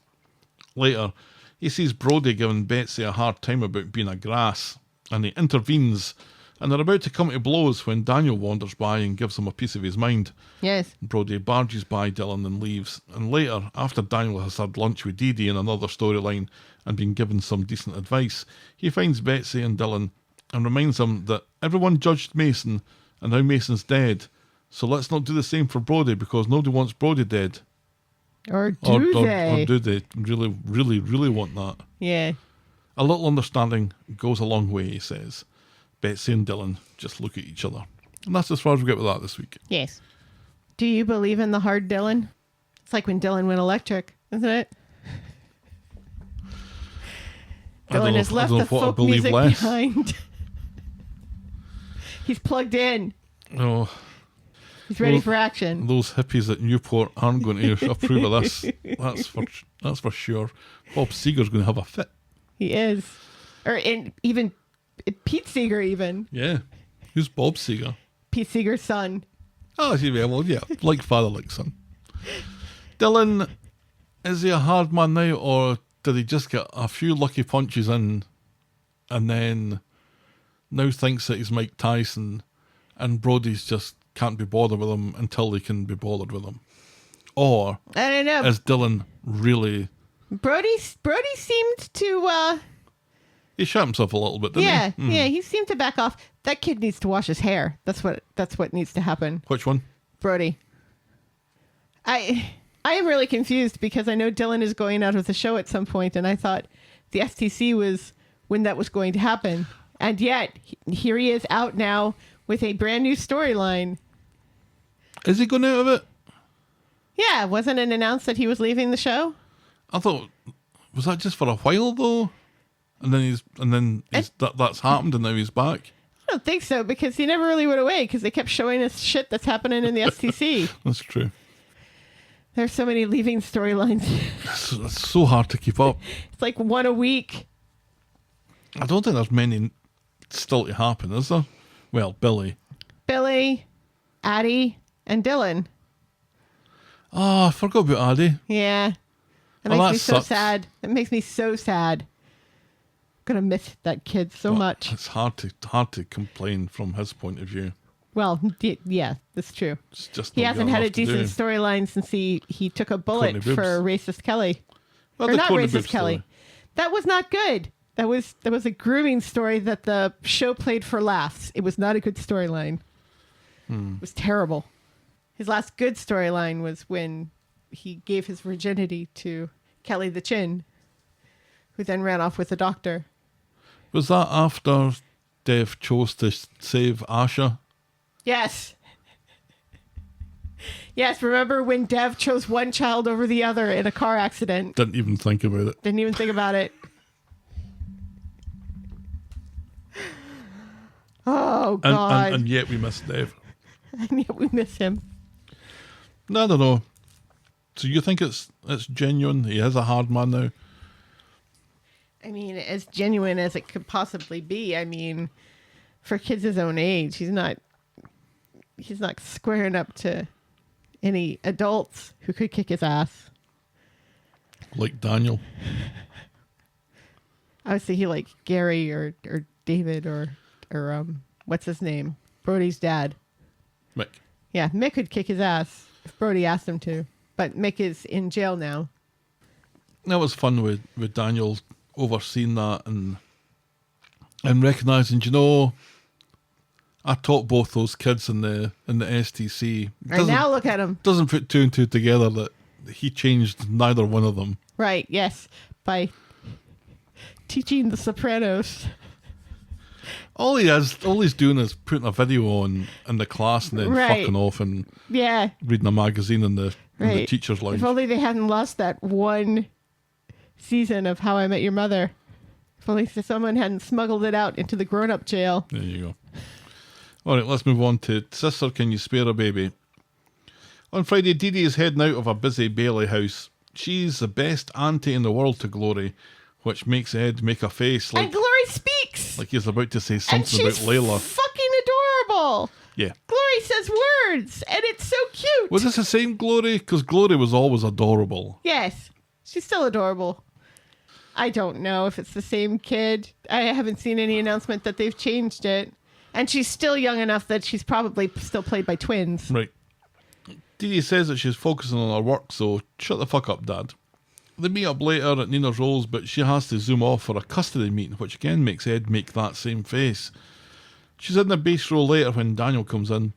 Later, he sees Brody giving Betsy a hard time about being a grass, and he intervenes, and they're about to come to blows when Daniel wanders by and gives him a piece of his mind. Yes. Brody barges by Dylan and leaves, and later, after Daniel has had lunch with Dee Dee in another storyline and been given some decent advice, he finds Betsy and Dylan and reminds them that everyone judged Mason and now Mason's dead, so let's not do the same for Brody because nobody wants Brody dead. Or do they? Or do they really, really, really want that? Yeah. A little understanding goes a long way, he says. Betsy and Dylan just look at each other. And that's as far as we get with that this week. Yes. Do you believe in the hard Dylan? It's like when Dylan went electric, isn't it? Dylan has left the folk music behind. He's plugged in. Oh, he's ready for action. Those hippies at Newport aren't going to approve of this. That's for sure. Bob Seger's going to have a fit. He is. Even Pete Seeger even. Yeah. Who's Bob Seger? Pete Seeger's son. Oh, well, yeah. Like father, like son. Dylan, is he a hard man now, or did he just get a few lucky punches in and then now thinks that he's Mike Tyson and Brody's just can't be bothered with him until they can be bothered with him? Or I don't know. Is Dylan really... Brody seemed to... He shot himself a little bit, didn't he? Yeah, he seemed to back off. That kid needs to wash his hair. That's what needs to happen. Which one? Brody. I am really confused because I know Dylan is going out of the show at some point, and I thought the STC was when that was going to happen. And yet, here he is out now with a brand new storyline. Is he going out of it? Yeah, wasn't it announced that he was leaving the show? I thought, was that just for a while though? And then that's happened and now he's back? I don't think so, because he never really went away because they kept showing us shit that's happening in the STC. That's true. There's so many leaving storylines. It's so hard to keep up. It's like one a week. I don't think there's many still to happen, is there? Well, Billy. Billy, Addie, and Dylan. Oh, I forgot about Addie. Yeah. It Oh, makes that me so sucks. sad. It makes me so sad. Gonna miss that kid so much. It's hard to complain from his point of view. Well, yeah, that's true. It's just He not hasn't got had a enough to decent do. storyline since he took a bullet Courtney for racist Kelly. Well, Or the not Courtney racist Bibbs Kelly. story. That was not good. That was a grooming story that the show played for laughs. It was not a good storyline. It was terrible. His last good storyline was when he gave his virginity to Kelly the Chin, who then ran off with the doctor. Was that after Dev chose to save Asha? Yes. Yes, remember when Dev chose one child over the other in a car accident? Didn't even think about it. Didn't even think about it. Oh, God. And yet we miss Dev. And yet we miss him. No, I don't know. So you think it's genuine? He is a hard man now? I mean, as genuine as it could possibly be. I mean, for kids his own age, he's not squaring up to any adults who could kick his ass. Like Daniel? I would say he like Gary or David or what's his name? Brody's dad. Mick. Yeah, Mick could kick his ass if Brody asked him to. But Mick is in jail now. That was fun with Daniel overseeing that and recognising, I taught both those kids in the STC. And now look at him. Doesn't put two and two together that he changed neither one of them. Right, yes. By teaching the Sopranos. All he's doing is putting a video on in the class and then Right. fucking off and Yeah. reading a magazine in the Right. teacher's lounge. If only they hadn't lost that one season of How I Met Your Mother. If only someone hadn't smuggled it out into the grown-up jail. There you go. All right, let's move on to Sister, Can You Spare a Baby? On Friday, Dee Dee is heading out of a busy Bailey house. She's the best auntie in the world to Glory, which makes Ed make a face And Glory speaks! like he's about to say And something about she's Layla. fucking adorable! Yeah. Glory says words, and it's so cute! Was this the same Glory? Because Glory was always adorable. Yes, she's still adorable. I don't know if it's the same kid. I haven't seen any announcement that they've changed it. And she's still young enough that she's probably still played by twins. Right. Dee Dee says that she's focusing on her work, so shut the fuck up, Dad. They meet up later at Nina's Rolls, but she has to zoom off for a custody meeting, which again makes Ed make that same face. She's in the bistro later when Daniel comes in.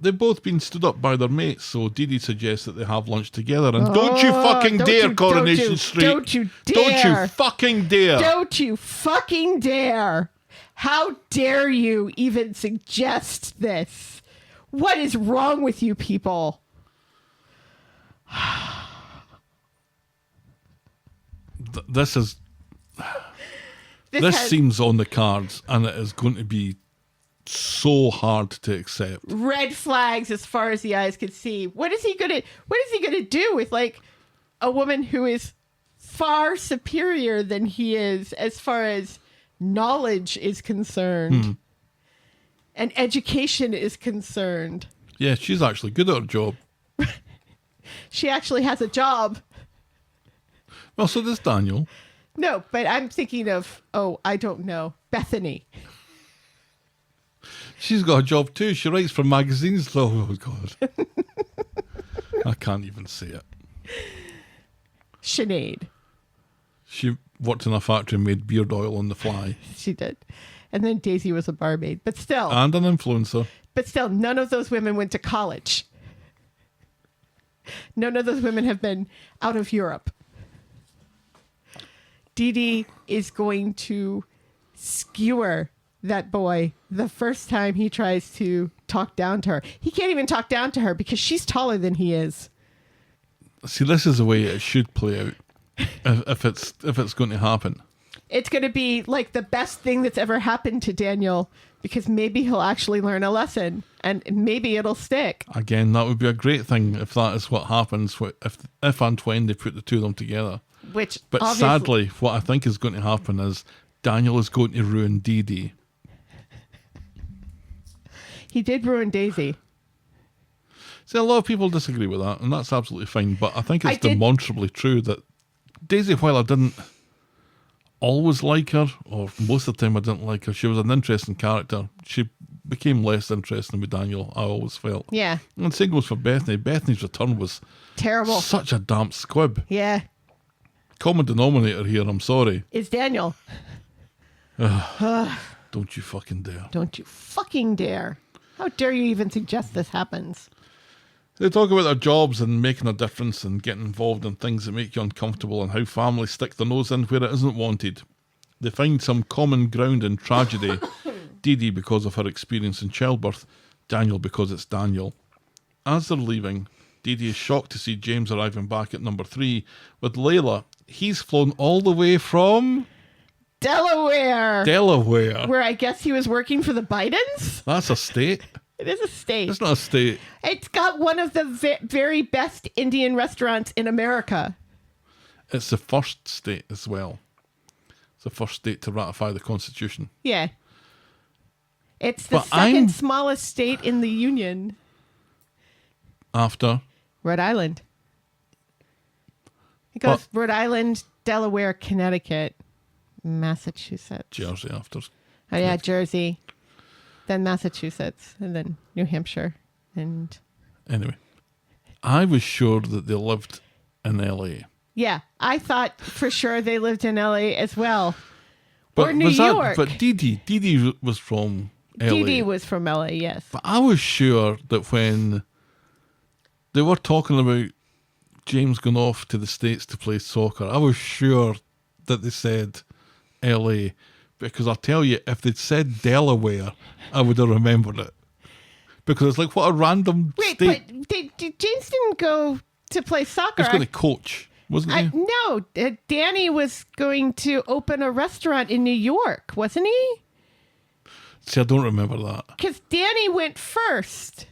They've both been stood up by their mates, so Dee Dee suggests that they have lunch together. And don't you fucking dare, Coronation Street. Don't you dare. Don't you fucking dare. Don't you fucking dare. How dare you even suggest this? What is wrong with you people? This is... This seems on the cards, and it is going to be so hard to accept. red flags as far as the eyes could see. What is he gonna do with like a woman who is far superior than he is as far as knowledge is concerned and education is concerned? Yeah, she's actually good at her job. She actually has a job. Well, so does Daniel. No, but I'm thinking of, I don't know, Bethany. She's got a job too. She writes for magazines. Oh, God. I can't even say it. Sinead. She worked in a factory and made beard oil on the fly. She did. And then Daisy was a barmaid. But still, And an influencer. none of those women went to college. None of those women have been out of Europe. Dee Dee is going to skewer that boy the first time he tries to talk down to her. He can't even talk down to her because she's taller than he is. See, this is the way it should play out if it's going to happen. It's going to be like the best thing that's ever happened to Daniel because maybe he'll actually learn a lesson and maybe it'll stick. Again, that would be a great thing if that is what happens if and when they put the two of them together. But sadly, what I think is going to happen is Daniel is going to ruin Dee Dee. He did ruin Daisy. See, a lot of people disagree with that, and that's absolutely fine. But I think it's I did- demonstrably true that Daisy, while I didn't always like her, or most of the time I didn't like her, she was an interesting character. She became less interesting with Daniel, I always felt. Yeah. And same goes for Bethany. Bethany's return was Terrible. such a damp squib. Yeah. Common denominator here, I'm sorry. Is Daniel. Don't you fucking dare. Don't you fucking dare. How dare you even suggest this happens? They talk about their jobs and making a difference and getting involved in things that make you uncomfortable and how families stick their nose in where it isn't wanted. They find some common ground in tragedy. Dee Dee because of her experience in childbirth, Daniel because it's Daniel. As they're leaving, Dee Dee is shocked to see James arriving back at number 3 with Layla. He's flown all the way from Delaware. Delaware. Where I guess he was working for the Bidens? That's a state. It is a state. It's not a state. It's got one of the very best Indian restaurants in America. It's the first state as well. It's the first state to ratify the Constitution. Yeah. It's the But second I'm- smallest state in the Union. After Rhode Island. It goes But- Rhode Island, Delaware, Connecticut, Massachusetts. Jersey, after. Oh, yeah, Jersey. Then Massachusetts. And then New Hampshire. And Anyway, I was sure that they lived in LA. yeah, I thought for sure they lived in LA as well. But Or New was that- York. But Dee Dee was from LA. Dee Dee was from LA, yes. But I was sure that when they were talking about James going off to the States to play soccer, I was sure that they said LA. Because I'll tell you, if they'd said Delaware, I would have remembered it. Because it's like, what a random Wait, state. but James didn't go to play soccer. He was going to coach, wasn't he? No, Danny was going to open a restaurant in New York, wasn't he? See, I don't remember that. Because Danny went first,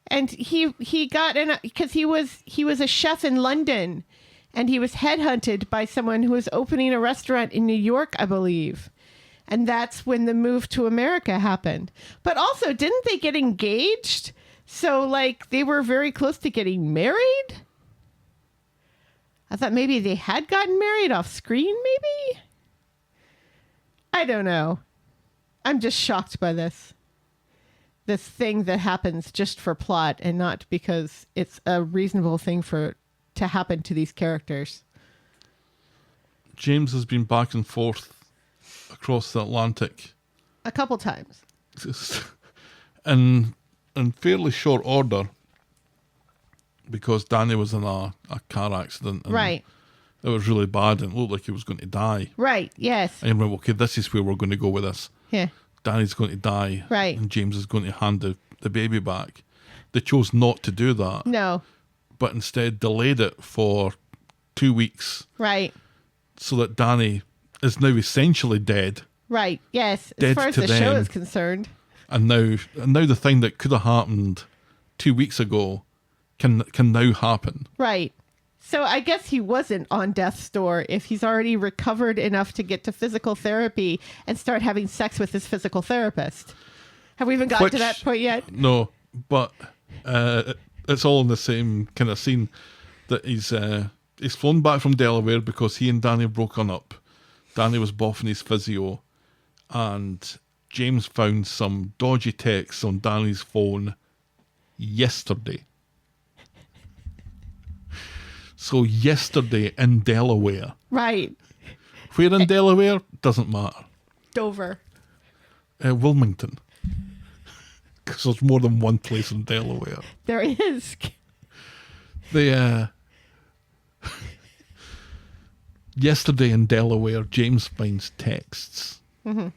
and he got in because he was a chef in London, and he was headhunted by someone who was opening a restaurant in New York, I believe, and that's when the move to America happened. But also, didn't they get engaged? So like they were very close to getting married. I thought maybe they had gotten married off screen, maybe. I don't know. I'm just shocked by this thing that happens just for plot and not because it's a reasonable thing to happen to these characters. James has been back and forth across the Atlantic A couple times. in fairly short order because Danny was in a car accident. And Right. it was really bad and it looked like he was going to die. Right. Yes. And I went, okay, this is where we're going to go with this. Yeah. Danny's going to die. Right. And James is going to hand the baby back. They chose not to do that, No. but instead delayed it for 2 weeks Right. so that Danny is now essentially dead. Right. Yes. As Dead far as to the show them. is concerned. And now the thing that could have happened 2 weeks ago can now happen. Right. So I guess he wasn't on death's door if he's already recovered enough to get to physical therapy and start having sex with his physical therapist. Have we even gotten to Which- that point yet? No, but it's all in the same kind of scene that he's flown back from Delaware because he and Danny broke up. Danny was boffing his physio, and James found some dodgy texts on Danny's phone yesterday. So yesterday in Delaware. Right. Where in Delaware? Doesn't matter. Dover. Wilmington. Because there's more than one place in Delaware. There is. Yesterday in Delaware, James finds texts. Mm-hmm.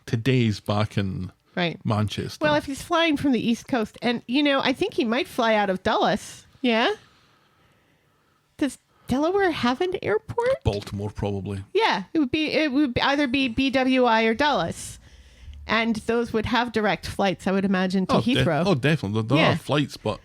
Today's back in Right. Manchester. Well, if he's flying from the East Coast, and I think he might fly out of Dulles. Yeah. Does Delaware have an airport? Baltimore, probably. Yeah, it would either be BWI or Dulles, and those would have direct flights, I would imagine, to Heathrow. Definitely. There Yeah. are flights, but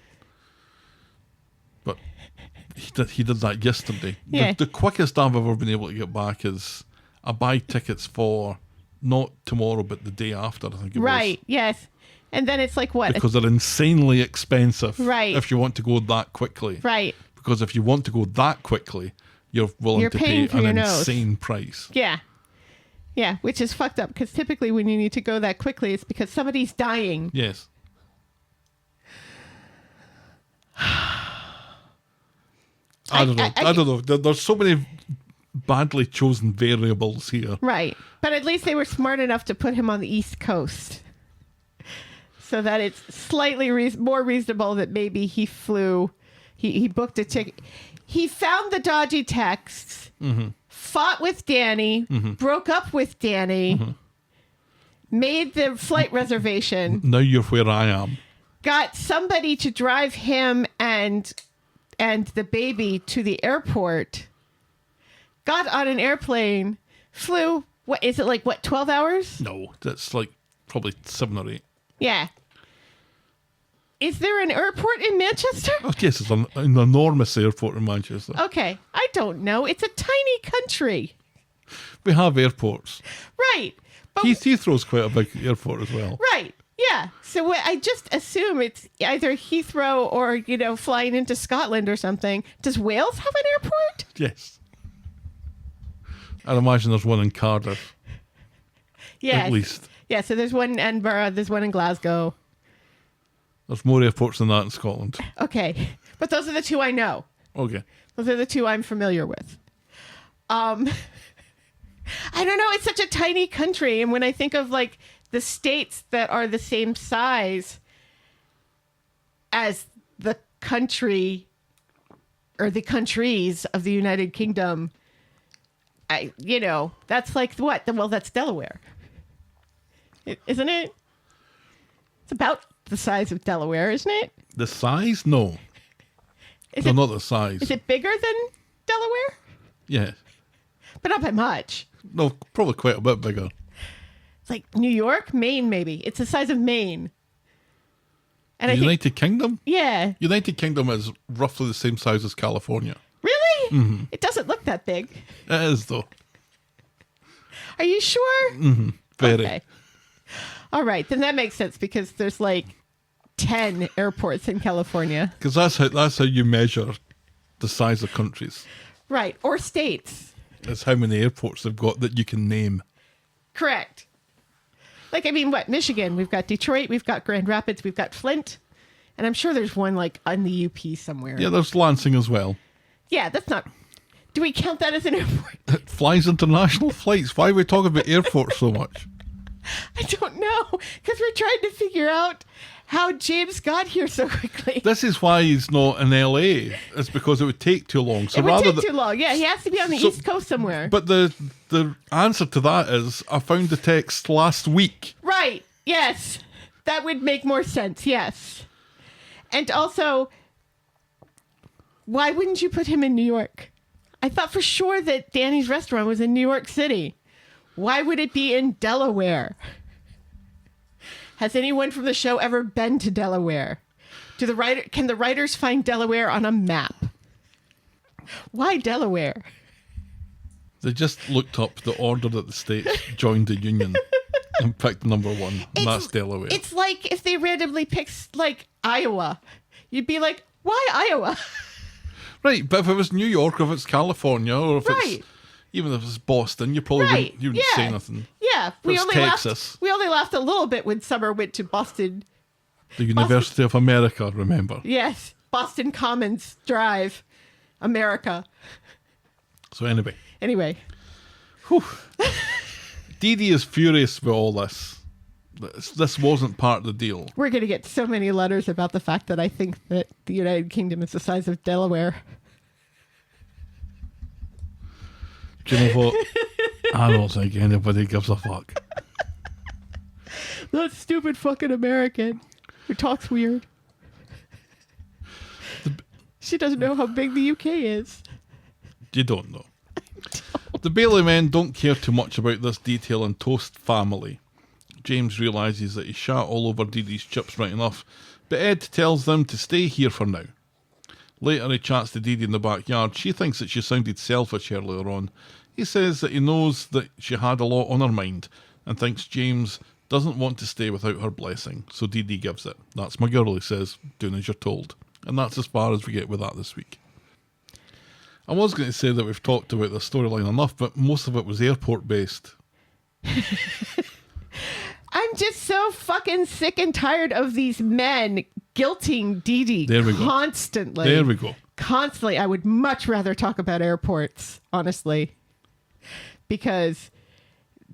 he did that yesterday. Yeah. The quickest I've ever been able to get back is I buy tickets for not tomorrow, but the day after, I think it was. Right. Yes. And then it's like what? Because they're insanely expensive. Right. If you want to go that quickly. Right. Because if you want to go that quickly, you're willing You're to paying pay for an your nose. insane price. Yeah. Yeah, which is fucked up because typically when you need to go that quickly, it's because somebody's dying. Yes. I don't know. I don't know. There's so many badly chosen variables here. Right. But at least they were smart enough to put him on the East Coast. So that it's slightly more reasonable that maybe he flew, he booked a ticket. He found the dodgy texts, fought with Danny, broke up with Danny, made the flight reservation, Now you're where I am. got somebody to drive him and the baby to the airport, got on an airplane, flew, what is it, like, 12 hours? No, that's like probably 7 or 8. Yeah. Is there an airport in Manchester? Oh, yes, it's an enormous airport in Manchester. Okay, I don't know. It's a tiny country. We have airports. Right. But Heathrow's quite a big airport as well. right. Yeah. So I just assume it's either Heathrow or, flying into Scotland or something. Does Wales have an airport? Yes. I'd imagine there's one in Cardiff, Yeah. at least. Yeah, so there's one in Edinburgh, there's one in Glasgow. There's more airports than that in Scotland. Okay. But those are the two I know. Okay. Those are the two I'm familiar with. I don't know. It's such a tiny country. And when I think of like the states that are the same size as the country or the countries of the United Kingdom, that's like what? Well, that's Delaware. Isn't it? It's about the size of Delaware, isn't it? The size? No. Is No, it, not the size. is it bigger than Delaware? Yeah. But not by much. No, probably quite a bit bigger. It's like New York, Maine, maybe. It's the size of Maine. And The I think, United Kingdom? yeah. United Kingdom is roughly the same size as California. Really? Mm-hmm. It doesn't look that big. It is, though. Are you sure? Very. Okay. All right, then that makes sense because there's like 10 airports in California. Because that's how you measure the size of countries. Right, or states. It's how many airports they've got that you can name. Correct. Like, I mean, what? Michigan, we've got Detroit, we've got Grand Rapids, we've got Flint. And I'm sure there's one like on the UP somewhere. Yeah, there's Lansing as well. Yeah, that's not... Do we count that as an airport? It flies international flights. Why are we talking about airports so much? I don't know. Because we're trying to figure out how James got here so quickly. This is why he's not in LA. It's because it would take too long. So It would rather take too long. Yeah, he has to be on the So- East Coast somewhere. But the answer to that is I found the text last week. Right. Yes. That would make more sense. Yes. And also, why wouldn't you put him in New York? I thought for sure that Danny's restaurant was in New York City. Why would it be in Delaware? Has anyone from the show ever been to Delaware? Can the writers find Delaware on a map? Why Delaware? They just looked up the order that the states joined the union and picked number one. And that's Delaware. It's like if they randomly picked like Iowa. You'd be like, why Iowa? Right, but if it was New York, or if it's California, or if Right. it's even if it's Boston, you probably Right. wouldn't say nothing. Yeah. it's Texas. We only laughed a little bit when Summer went to Boston. The University of America, remember? Yes. Boston Commons Drive, America. So anyway, Anyway. Dee Dee is furious with all this. This wasn't part of the deal. We're going to get so many letters about the fact that I think that the United Kingdom is the size of Delaware. Do you know what? I don't think anybody gives a fuck. That stupid fucking American who talks weird. She doesn't know how big the UK is. You don't know. The Bailey men don't care too much about this detail in Toast family. James realises that he shat all over Dee Dee's chips right enough, but Ed tells them to stay here for now. Later he chats to Dee Dee in the backyard. She thinks that she sounded selfish earlier on. He says that he knows that she had a lot on her mind and thinks James Doesn't want to stay without her blessing, so Dee Dee gives it. That's my girl, he says, doing as you're told. And that's as far as we get with that this week. I was going to say that we've talked about the storyline enough, but most of it was airport-based. I'm just so fucking sick and tired of these men guilting Dee Dee constantly. There we go. Constantly. I would much rather talk about airports, honestly. Because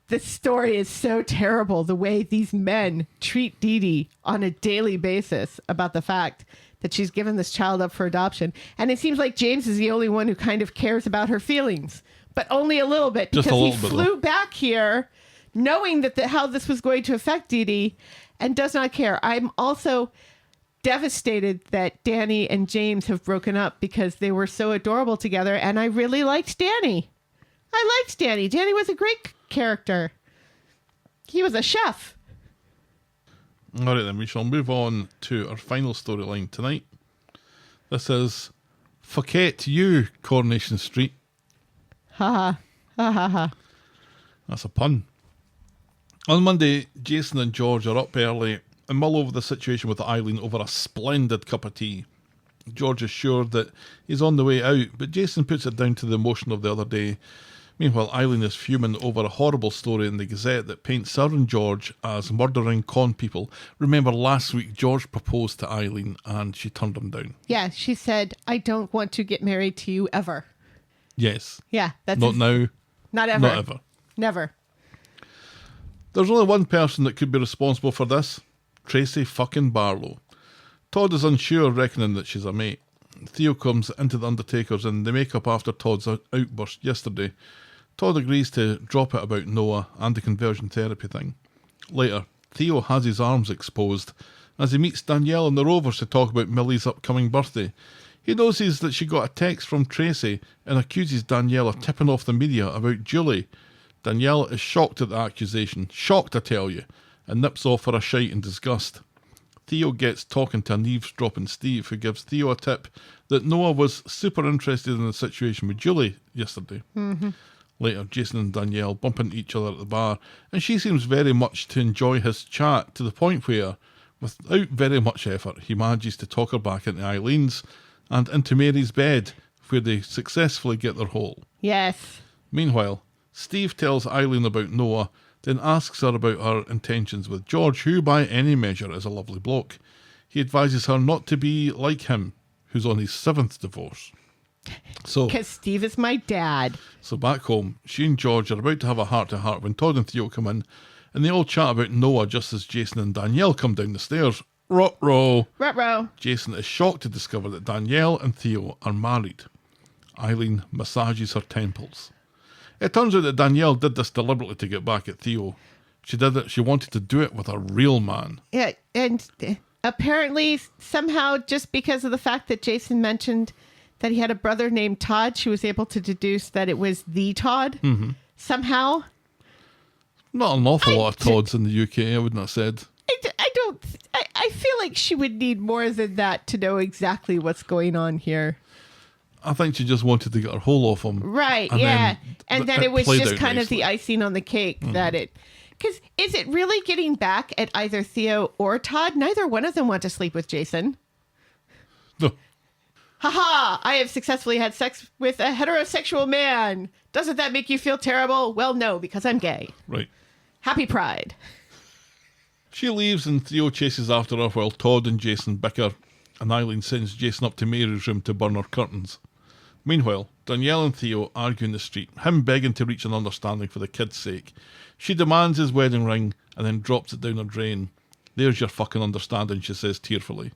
this story is so terrible, the way these men treat Dee Dee on a daily basis about the fact that she's given this child up for adoption. And it seems like James is the only one who kind of cares about her feelings, but only a little bit, because he flew back here knowing that how this was going to affect Dee Dee and does not care. I'm also devastated that Danny and James have broken up because they were so adorable together, and I really liked Danny. I liked Danny. Danny was a great character. He was a chef. All right, then, we shall move on to our final storyline tonight. This is Phuket You, Coronation Street. Ha ha. Ha ha ha. That's a pun. On Monday, Jason and George are up early and mull over the situation with Eileen over a splendid cup of tea. George is sure that he's on the way out, but Jason puts it down to the emotion of the other day. Meanwhile, Eileen is fuming over a horrible story in the Gazette that paints her and George as murdering con people. Remember last week, George proposed to Eileen and she turned him down. Yeah, she said, I don't want to get married to you ever. Yes. Yeah, that's Not now. Not ever. Not ever. Never. There's only one person that could be responsible for this. Tracy fucking Barlow. Todd is unsure, reckoning that she's a mate. Theo comes into the Undertaker's and they make up after Todd's outburst yesterday. Todd agrees to drop it about Noah and the conversion therapy thing. Later, Theo has his arms exposed as he meets Danielle and the Rovers to talk about Millie's upcoming birthday. He notices that she got a text from Tracy and accuses Danielle of tipping off the media about Julie. Danielle is shocked at the accusation, shocked I tell you, and nips off for a shite in disgust. Theo gets talking to an eavesdropping Steve, who gives Theo a tip that Noah was super interested in the situation with Julie yesterday. Mm-hmm. Later, Jason and Danielle bump into each other at the bar, and she seems very much to enjoy his chat, to the point where, without very much effort, he manages to talk her back into Eileen's and into Mary's bed, where they successfully get their hole. Yes. Meanwhile, Steve tells Eileen about Noah, then asks her about her intentions with George, who by any measure is a lovely bloke. He advises her not to be like him, who's on his 7th divorce. So, because Steve is my dad. So back home, she and George are about to have a heart-to-heart when Todd and Theo come in, and they all chat about Noah just as Jason and Danielle come down the stairs. Ruh-roh. Ruh-roh. Jason is shocked to discover that Danielle and Theo are married. Eileen massages her temples. It turns out that Danielle did this deliberately to get back at Theo. She did it. She wanted to do it with a real man. Yeah, and apparently, somehow, just because of the fact that Jason mentioned that he had a brother named Todd, she was able to deduce that it was the Todd. Mm-hmm. Somehow. Not an awful lot of Todds in the UK, I wouldn't have said. I feel like she would need more than that to know exactly what's going on here. I think she just wanted to get her hole off him. Right, yeah. And then it was just kind of the icing on the cake that it... Because is it really getting back at either Theo or Todd? Neither one of them want to sleep with Jason. No. Haha, I have successfully had sex with a heterosexual man. Doesn't that make you feel terrible? Well, no, because I'm gay. Right. Happy Pride. She leaves and Theo chases after her while Todd and Jason bicker, and Eileen sends Jason up to Mary's room to burn her curtains. Meanwhile, Danielle and Theo argue in the street, him begging to reach an understanding for the kid's sake. She demands his wedding ring and then drops it down her drain. There's your fucking understanding, she says tearfully.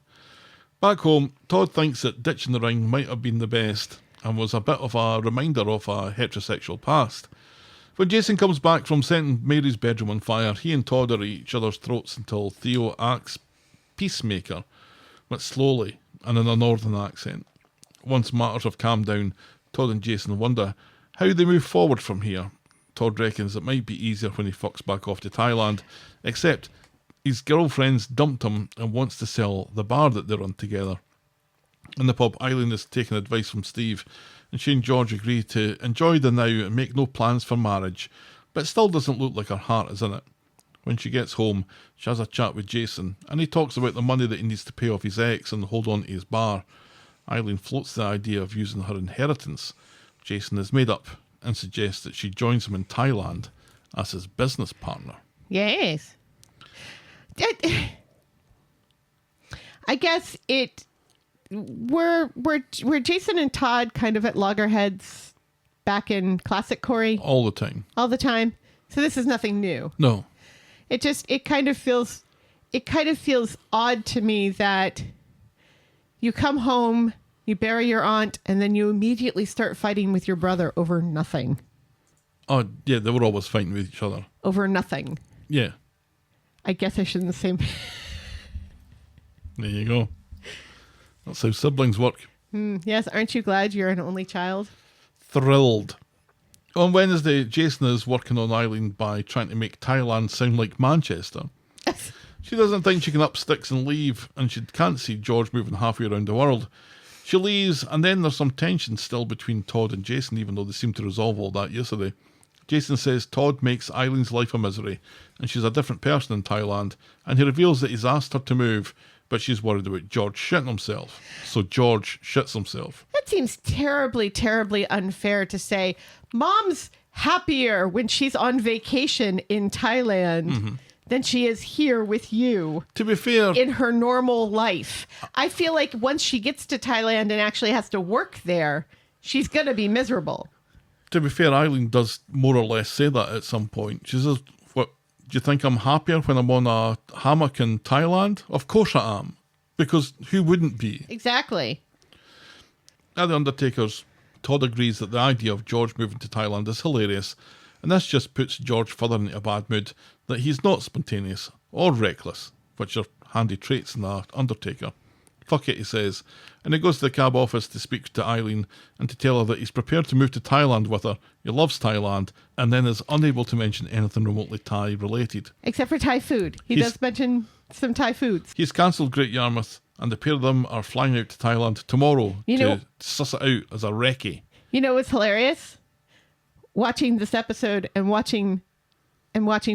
Back home, Todd thinks that ditching the ring might have been the best and was a bit of a reminder of a heterosexual past. When Jason comes back from setting Mary's bedroom on fire, he and Todd are at each other's throats until Theo acts peacemaker, but slowly and in a northern accent. Once matters have calmed down, Todd and Jason wonder how they move forward from here. Todd reckons it might be easier when he fucks back off to Thailand, except his girlfriend's dumped him and wants to sell the bar that they run together. In the pub, Eileen is taking advice from Steve, and she and George agree to enjoy the now and make no plans for marriage, but it still doesn't look like her heart is in it. When she gets home, she has a chat with Jason, and he talks about the money that he needs to pay off his ex and hold on to his bar. Eileen floats the idea of using her inheritance. Jason is made up and suggests that she joins him in Thailand as his business partner. Yes. I guess were Jason and Todd kind of at loggerheads back in classic Corrie? All the time. All the time. So this is nothing new. No. It kind of feels odd to me that you come home, you bury your aunt, and then you immediately start fighting with your brother over nothing. Oh, yeah, they were always fighting with each other. Over nothing. Yeah. I guess I shouldn't say. There you go. That's how siblings work. Yes, aren't you glad you're an only child? Thrilled. On Wednesday, Jason is working on Eileen by trying to make Thailand sound like Manchester. She doesn't think she can up sticks and leave, and she can't see George moving halfway around the world. She leaves, and then there's some tension still between Todd and Jason, even though they seemed to resolve all that yesterday. Jason says Todd makes Eileen's life a misery, and she's a different person in Thailand, and he reveals that he's asked her to move, but she's worried about George shitting himself. So George shits himself. That seems terribly, terribly unfair to say. Mom's happier when she's on vacation in Thailand than she is here with you. To be fair, In her normal life. I feel like once she gets to Thailand and actually has to work there, she's going to be miserable. Eileen does more or less say that at some point. She says, "What, do you think I'm happier when I'm on a hammock in Thailand? Of course I am. Because who wouldn't be?" Exactly. At the Undertaker's, Todd agrees that the idea of George moving to Thailand is hilarious, and this just puts George further into a bad mood, that he's not spontaneous or reckless, which are handy traits in the Undertaker. Fuck it, he says, and he goes to the cab office to speak to Eileen and to tell her that he's prepared to move to Thailand with her, he loves Thailand, and then is unable to mention anything remotely Thai related. Except for Thai food. He does mention some Thai foods. He's cancelled Great Yarmouth, and the pair of them are flying out to Thailand tomorrow to suss it out as a recce. You know what's hilarious? Watching this episode and watching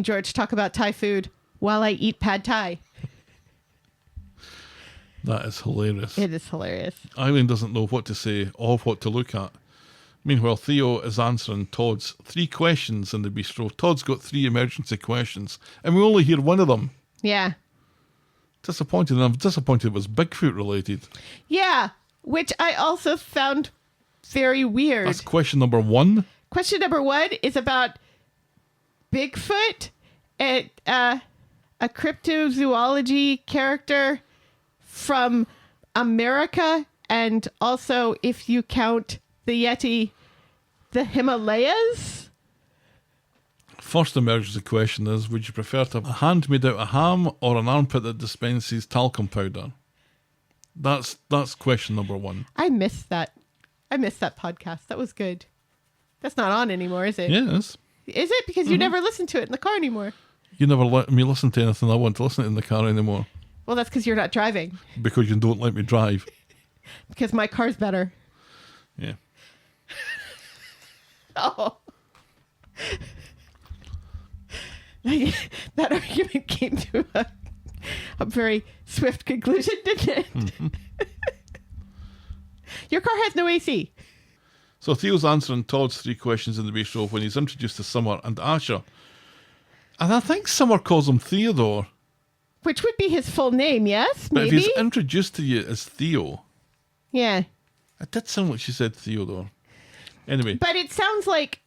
George talk about Thai food while I eat pad Thai. That is hilarious. It is hilarious. Eileen doesn't know what to say or what to look at. Meanwhile, Theo is answering Todd's 3 questions in the bistro. Todd's got 3 emergency questions, and we only hear one of them. Yeah. Disappointed, and I'm disappointed it was Bigfoot related. Yeah, which I also found very weird. That's question number 1. Question number 1 is about Bigfoot, a cryptozoology character from America, and also, if you count the Yeti, the Himalayas. First emergency question is, would you prefer to have a hand made out of ham or an armpit that dispenses talcum powder? That's question number 1. I missed that podcast. That was good. That's not on anymore, is it? Yes. Is it? Because you never listen to it in the car anymore. You never let me listen to anything I want to listen to in the car anymore. Well, that's because you're not driving. Because you don't let me drive. Because my car's better. Yeah. Oh. That argument came to a very swift conclusion, didn't it? Mm-hmm. Your car has no AC. So Theo's answering Todd's 3 questions in the bistro when he's introduced to Summer and Asher. And I think Summer calls him Theodore. Which would be his full name, yes? But Maybe? if he's introduced to you as Theo... Yeah. It did sound like she said Theodore. Anyway. But it sounds like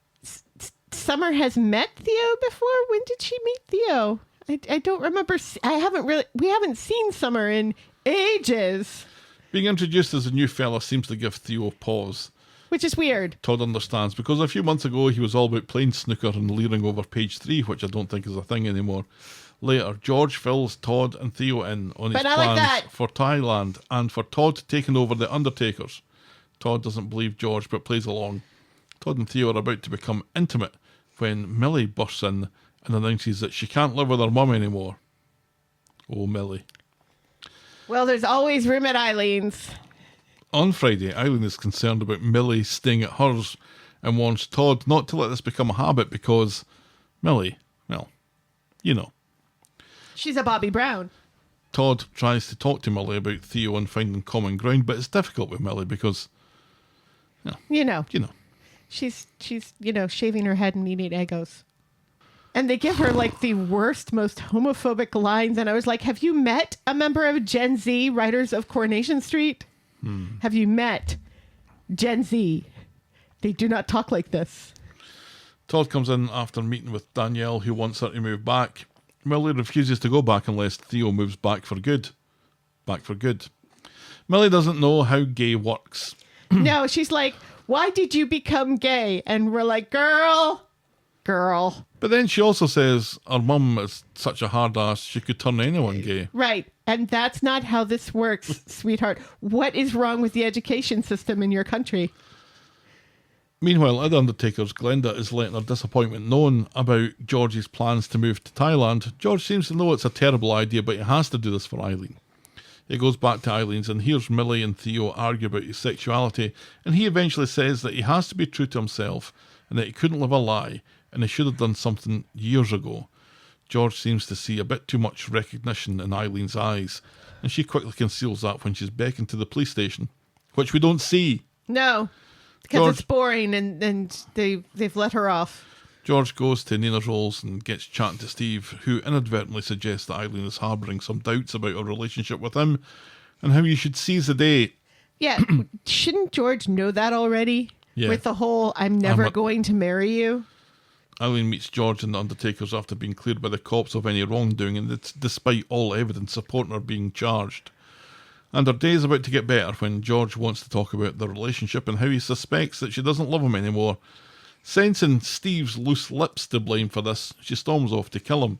Summer has met Theo before. When did she meet Theo? I don't remember. We haven't seen Summer in ages. Being introduced as a new fella seems to give Theo pause. Which is weird. Todd understands, because a few months ago he was all about playing snooker and leering over page 3, which I don't think is a thing anymore. Later, George fills Todd and Theo in on his plans for Thailand and for Todd taking over the Undertakers. Todd doesn't believe George, but plays along. Todd and Theo are about to become intimate when Millie bursts in and announces that she can't live with her mum anymore. Oh, Millie. Well, there's always room at Eileen's. On Friday, Eileen is concerned about Millie staying at hers and wants Todd not to let this become a habit because Millie, well, you know. She's a Bobby Brown. Todd tries to talk to Millie about Theo and finding common ground, but it's difficult with Millie because, You know. she's She's shaving her head and eating Eggos. And they give her like the worst, most homophobic lines. And I was like, have you met a member of Gen Z, writers of Coronation Street? Have you met Gen Z? They do not talk like this. Todd comes in after meeting with Danielle, who wants her to move back. Millie refuses to go back unless Theo moves back for good. Back for good. Millie doesn't know how gay works. No, she's like, why did you become gay? And we're like, girl. But then she also says her mum is such a hard ass, she could turn anyone gay. Right. And that's not how this works, sweetheart. What is wrong with the education system in your country? Meanwhile, at the Undertaker's, Glenda is letting her disappointment known about George's plans to move to Thailand. George seems to know it's a terrible idea, but he has to do this for Eileen. He goes back to Eileen's and hears Millie and Theo argue about his sexuality, and he eventually says that he has to be true to himself and that he couldn't live a lie, and he should have done something years ago. George seems to see a bit too much recognition in Eileen's eyes, and she quickly conceals that when she's beckoned to the police station, which we don't see. No, because it's boring and they've let her off. George goes to Nina Rolls and gets chatting to Steve, who inadvertently suggests that Eileen is harbouring some doubts about her relationship with him and how you should seize the day. Yeah, shouldn't George know that already? Yeah. With the whole, I'm never going to marry you. Eileen meets George and the Undertakers after being cleared by the cops of any wrongdoing, and it's despite all evidence supporting her being charged. And her day is about to get better when George wants to talk about their relationship and how he suspects that she doesn't love him anymore. Sensing Steve's loose lips to blame for this, she storms off to kill him.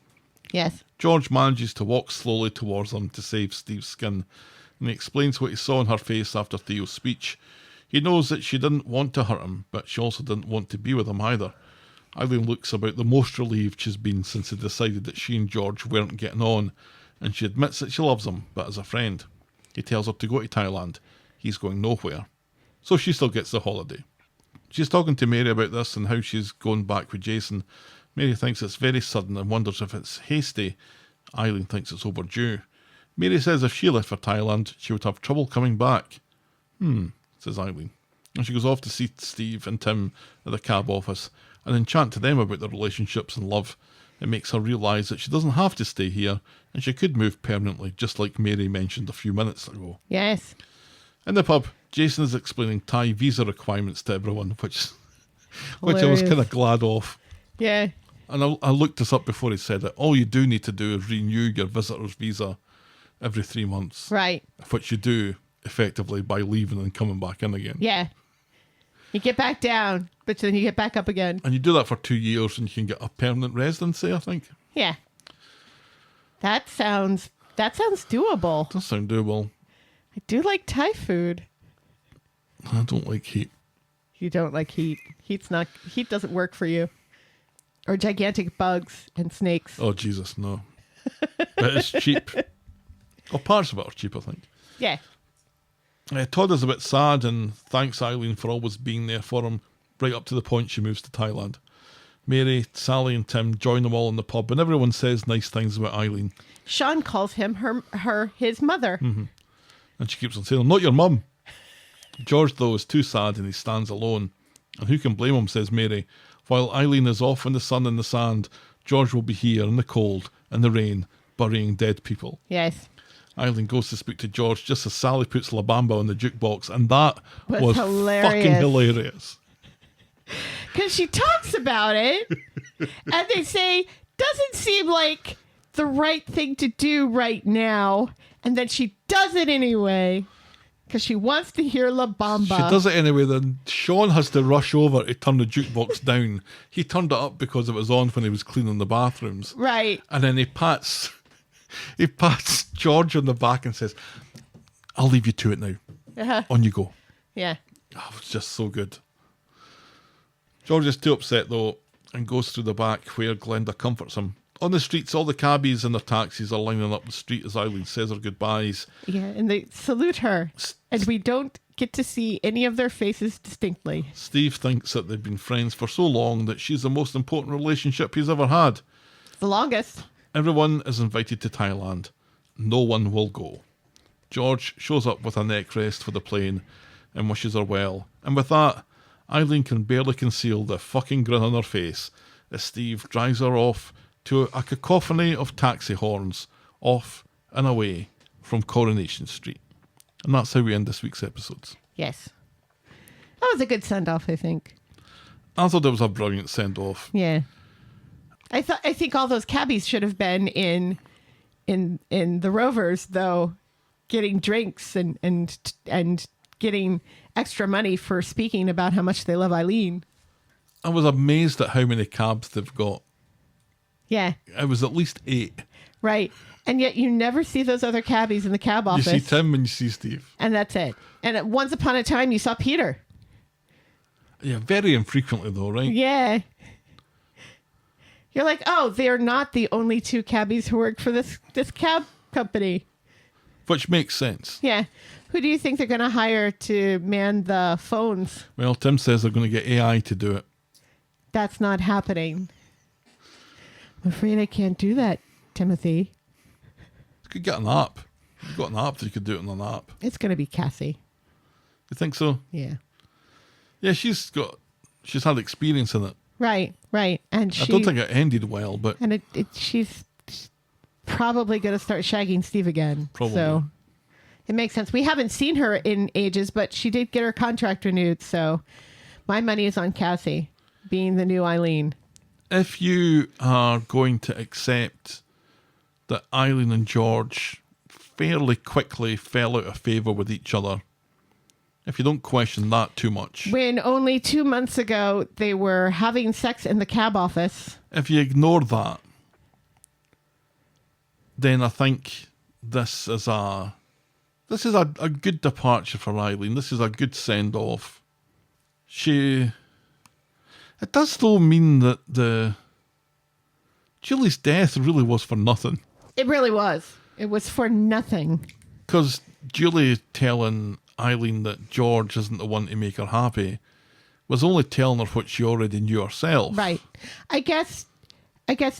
Yes. George manages to walk slowly towards them to save Steve's skin, and he explains what he saw on her face after Theo's speech. He knows that she didn't want to hurt him, but she also didn't want to be with him either. Eileen looks about the most relieved she's been since they decided that she and George weren't getting on, and she admits that she loves him, but as a friend. He tells her to go to Thailand. He's going nowhere. So she still gets the holiday. She's talking to Mary about this and how she's going back with Jason. Mary thinks it's very sudden and wonders if it's hasty. Eileen thinks it's overdue. Mary says if she left for Thailand, she would have trouble coming back. Says Eileen. And she goes off to see Steve and Tim at the cab office and then chat to them about their relationships and love. It makes her realise that she doesn't have to stay here and she could move permanently, just like Mary mentioned a few minutes ago. Yes. In the pub, Jason is explaining Thai visa requirements to everyone, which I was kind of glad of. Yeah. And I looked this up before he said it. All you do need to do is renew your visitor's visa every 3 months. Right. Which you do effectively by leaving and coming back in again. Yeah. You get back down, but then you get back up again. And you do that for 2 years and you can get a permanent residency, I think. Yeah. That sounds doable. Does sound doable. I do like Thai food. I don't like heat. You don't like heat. Heat doesn't work for you. Or gigantic bugs and snakes. Oh, Jesus, no. But it's cheap. Well, parts of it are cheap, I think. Yeah. Todd is a bit sad and thanks Eileen for always being there for him, right up to the point she moves to Thailand. Mary, Sally and Tim join them all in the pub and everyone says nice things about Eileen. Sean calls him his mother. Mm-hmm. And she keeps on saying, I'm not your mum. George, though, is too sad and he stands alone. And who can blame him, says Mary. While Eileen is off in the sun and the sand, George will be here in the cold and the rain, burying dead people. Yes. Eileen goes to speak to George just as Sally puts La Bamba on the jukebox, and that was hilarious. fucking hilarious. Because she talks about it, and they say, doesn't seem like the right thing to do right now, and then she does it anyway, because she wants to hear La Bamba. She does it anyway, then Sean has to rush over to turn the jukebox down. He turned it up because it was on when he was cleaning the bathrooms. Right. And then he pats George on the back and says, I'll leave you to it now. Uh-huh. On you go. Yeah. Oh, it was just so good. George is too upset, though, and goes through the back where Glenda comforts him. On the streets, all the cabbies and their taxis are lining up the street as Eileen says her goodbyes. Yeah, and they salute her. And we don't get to see any of their faces distinctly. Steve thinks that they've been friends for so long that she's the most important relationship he's ever had. The longest. Everyone is invited to Thailand. No one will go. George shows up with a neck rest for the plane and wishes her well. And with that, Eileen can barely conceal the fucking grin on her face as Steve drives her off to a cacophony of taxi horns, off and away from Coronation Street. And that's how we end this week's episodes. Yes. That was a good send-off, I think. I thought it was a brilliant send-off. Yeah. I think all those cabbies should have been in the Rovers, though, getting drinks and getting extra money for speaking about how much they love Eileen. I was amazed at how many cabs they've got. Yeah. It was at least 8. Right. And yet you never see those other cabbies in the cab office. You see Tim and you see Steve. And that's it. And once upon a time, you saw Peter. Yeah, very infrequently though, right? Yeah. You're like, oh, they're not the only 2 cabbies who work for this cab company. Which makes sense. Yeah. Who do you think they're going to hire to man the phones? Well, Tim says they're going to get AI to do it. That's not happening. I'm afraid I can't do that, Timothy. You could get an app. You've got an app that you could do it on an app. It's going to be Cassie. You think so? Yeah. Yeah, she's had experience in it. Right. And I don't think it ended well, but and she's probably going to start shagging Steve again. Probably. So it makes sense. We haven't seen her in ages, but she did get her contract renewed. So my money is on Cassie being the new Eileen. if you are going to accept that Eileen and George fairly quickly fell out of favour with each other, if you don't question that too much. When only 2 months ago they were having sex in the cab office. If you ignore that, then I think this is a good departure for Eileen. This is a good send off. It does though mean that Julie's death really was for nothing. It really was. It was for nothing. Because Julie telling Eileen that George isn't the one to make her happy was only telling her what she already knew herself. Right. I guess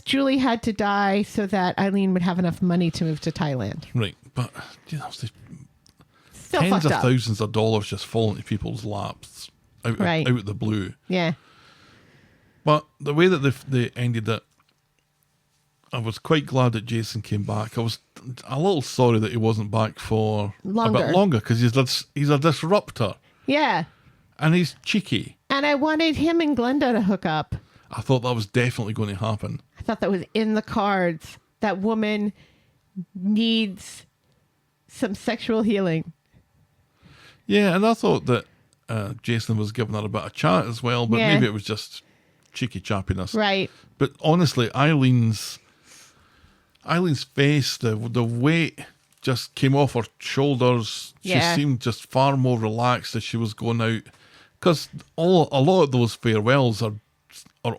Julie had to die so that Eileen would have enough money to move to Thailand. Right. But, you know, Still tens fucked of up. thousands of dollars just falling into people's laps out of the blue. Yeah. But the way that they ended it, I was quite glad that Jason came back. I was a little sorry that he wasn't back for a bit longer because he's a disruptor Yeah. and he's cheeky. And I wanted him and Glenda to hook up. I thought that was definitely going to happen. I thought that was in the cards. That woman needs some sexual healing. Yeah, and I thought that Jason was giving her a bit of chat as well, but Yeah. maybe it was just cheeky chappiness. Right. But honestly, Eileen's face, the weight just came off her shoulders. Yeah. She seemed just far more relaxed as she was going out. Because a lot of those farewells are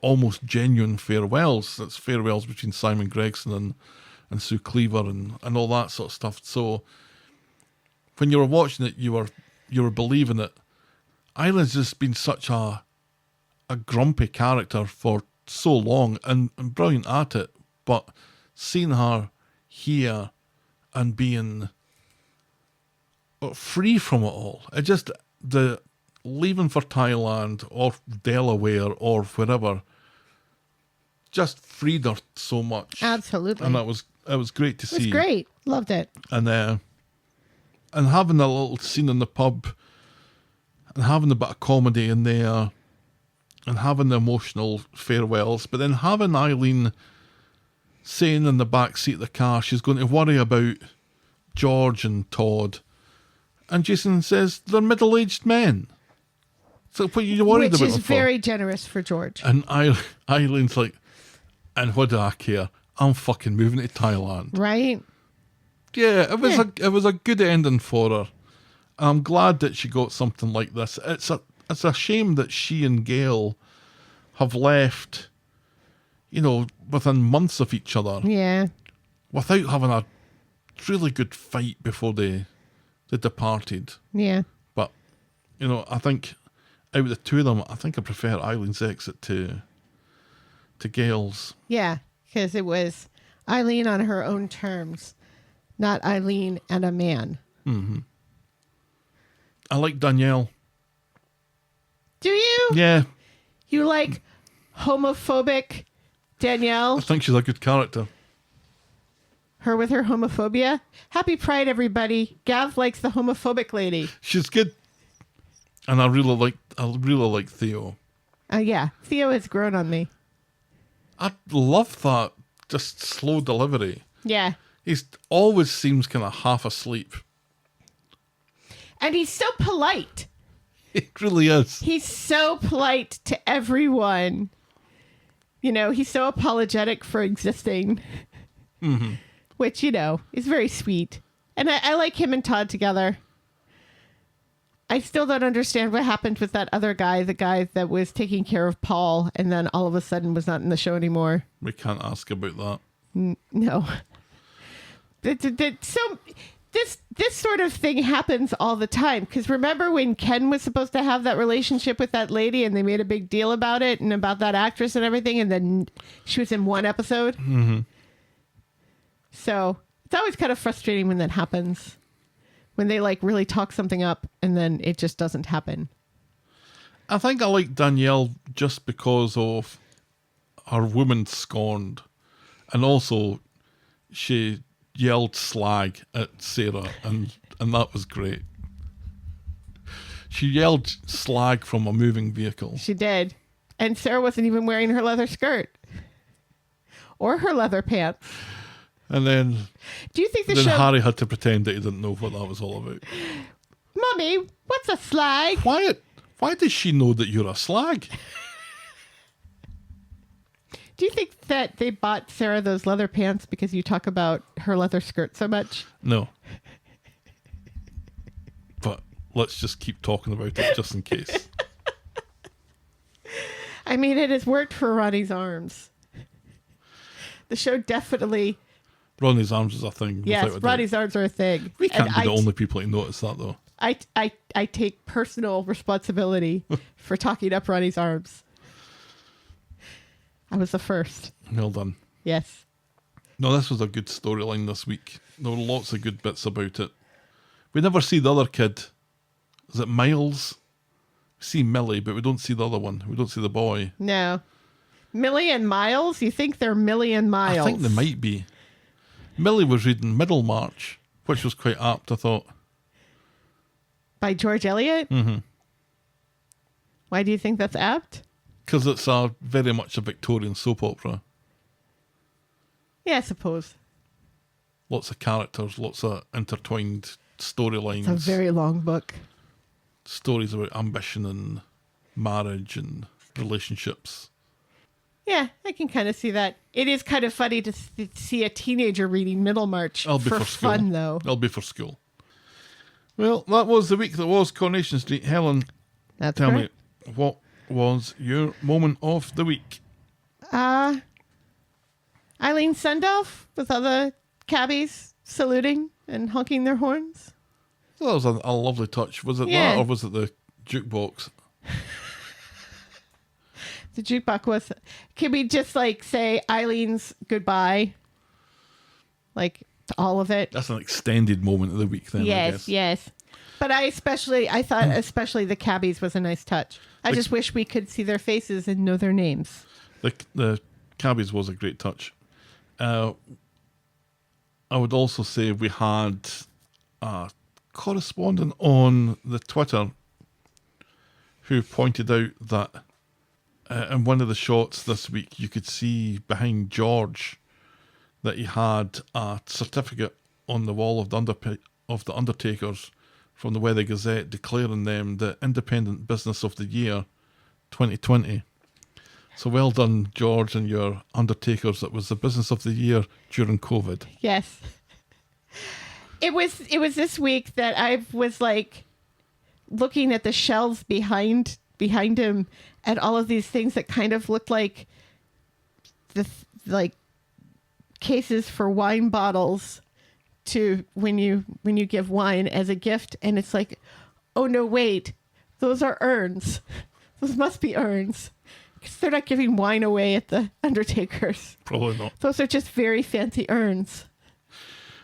almost genuine farewells. It's farewells between Simon Gregson and Sue Cleaver and all that sort of stuff. So when you were watching it, you were believing it. Eileen's just been such a grumpy character for so long and brilliant at it, but seeing her here and being free from it all, it just, the leaving for Thailand or Delaware or wherever just freed her so much. Absolutely. And it was great to see. It was great. Loved it. And having a little scene in the pub and having a bit of comedy in there and having the emotional farewells, but then having Eileen saying in the back seat of the car she's going to worry about George and Todd, and Jason says they're middle-aged men. So what are you worried Which about is them for? very generous for George. And Eileen's like, and what do I care? I'm fucking moving to Thailand. Right? Yeah, it was a good ending for her. I'm glad that she got something like this. It's a shame that she and Gail have left, within months of each other Yeah. without having a really good fight before they departed. Yeah. But, I think out of the two of them, I think I prefer Eileen's exit to Gail's. Yeah. Because it was Eileen on her own terms, not Eileen and a man. I like Danielle. Do you? Yeah, You like homophobic Danielle? I think she's a good character. Her with her homophobia? Happy Pride, everybody. Gav likes the homophobic lady. She's good. And I really like Theo. Yeah, Theo has grown on me. I love that just slow delivery. Yeah. He always seems kind of half asleep. And he's so polite. It really is. He's so polite to everyone. You know, he's so apologetic for existing. Which, you know, is very sweet. And I like him and Todd together. I still don't understand what happened with that other guy, the guy that was taking care of Paul and then all of a sudden was not in the show anymore. We can't ask about that. No. So this sort of thing happens all the time. Because remember when Ken was supposed to have that relationship with that lady and they made a big deal about it and about that actress and everything, and then she was in one episode? Mm-hmm. So it's always kind of frustrating when that happens. When they like really talk something up and then it just doesn't happen. I think I like Danielle just because of her woman scorned. And also she yelled slag at Sarah and that was great. She yelled slag from a moving vehicle. She did. And Sarah wasn't even wearing her leather skirt. Or her leather pants. And then, do you think the then show... Harry had to pretend that he didn't know what that was all about. Mummy, what's a slag? Why does she know that you're a slag? Do you think that they bought Sarah those leather pants because you talk about her leather skirt so much? No. But let's just keep talking about it just in case. I mean, it has worked for Ronnie's arms. The show definitely... Ronnie's arms is a thing. Yes, Ronnie's arms are a thing. We can't be the only people to notice that, though. I take personal responsibility for talking up Ronnie's arms. I was the first. Well done. Yes. No, this was a good storyline this week. There were lots of good bits about it. We never see the other kid. Is it Miles? We see Millie, but we don't see the other one. We don't see the boy. No. Millie and Miles? You think they're Millie and Miles? I think they might be. Millie was reading Middlemarch, which was quite apt, I thought. By George Eliot? Mm-hmm. Why do you think that's apt? Because it's very much a Victorian soap opera. Yeah, I suppose. Lots of characters, lots of intertwined storylines. It's a very long book. Stories about ambition and marriage and relationships. Yeah, I can kind of see that. It is kind of funny to see a teenager reading Middlemarch I'll be for school. fun, though. I'll be for school. Well, that was the week that was Coronation Street. Helen, That's tell correct. me, what was your moment of the week? Eileen Sundolf with all the cabbies saluting and honking their horns. That was a lovely touch. Was it Yeah. that or was it the jukebox? The jukebox was... Can we just, like, say Eileen's goodbye? Like, to all of it? That's an extended moment of the week then, I guess. Yes. But I thought especially the cabbies was a nice touch. I just wish we could see their faces and know their names. The cabbies was a great touch. I would also say we had a correspondent on the Twitter who pointed out that in one of the shots this week you could see behind George that he had a certificate on the wall of the Undertakers from the Weather Gazette declaring them the Independent Business of the Year 2020. So well done, George, and your Undertakers. It was the business of the year during COVID. Yes. It was this week that I was like looking at the shelves behind him and all of these things that kind of looked like like cases for wine bottles to when you give wine as a gift, and it's like, oh no, wait, those are urns. Those must be urns. 'Cause they're not giving wine away at the Undertaker's. Probably not. Those are just very fancy urns.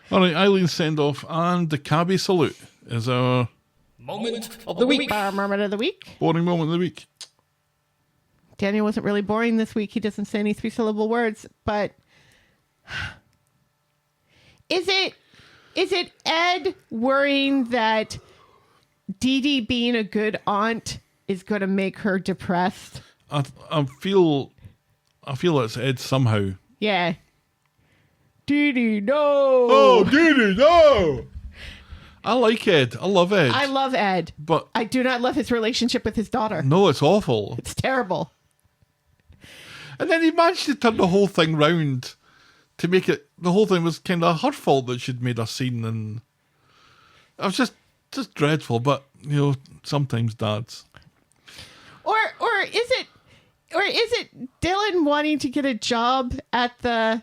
All right, Eileen's send-off and the cabbie salute is our Moment of the week. Bar moment of the week. boring moment of the week. Daniel wasn't really boring this week. He doesn't say any 3-syllable words, but is it Ed worrying that Dee Dee being a good aunt is going to make her depressed? I feel it's Ed somehow. Yeah. Dee Dee, no. Oh, Dee Dee, no! I like Ed. I love Ed. I love Ed. But I do not love his relationship with his daughter. no, it's awful. It's terrible. And then he managed to turn the whole thing round to make it. The whole thing was kind of her fault that she'd made a scene, and it was just dreadful. But you know, sometimes dads. Or is it Dylan wanting to get a job at the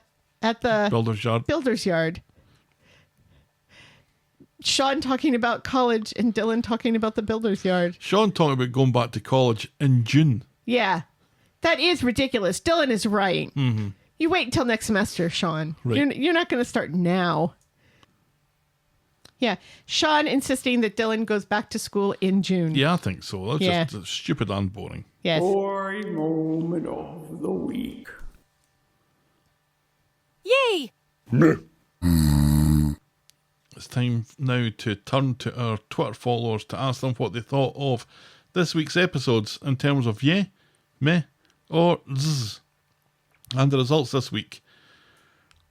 Builder's yard. builder's yard? Sean talking about college and Dylan talking about the builder's yard. Sean talking about going back to college in June. Yeah, that is ridiculous. Dylan is right. Mm-hmm. You wait until next semester, Sean. Right. You're not going to start now. Yeah, Sean insisting that Dylan goes back to school in June. Yeah, I think so. That's Yeah. just stupid and boring. Yes. Boring moment of the week. Yay! It's time now to turn to our Twitter followers to ask them what they thought of this week's episodes in terms of yeah, meh, or zzz. And the results this week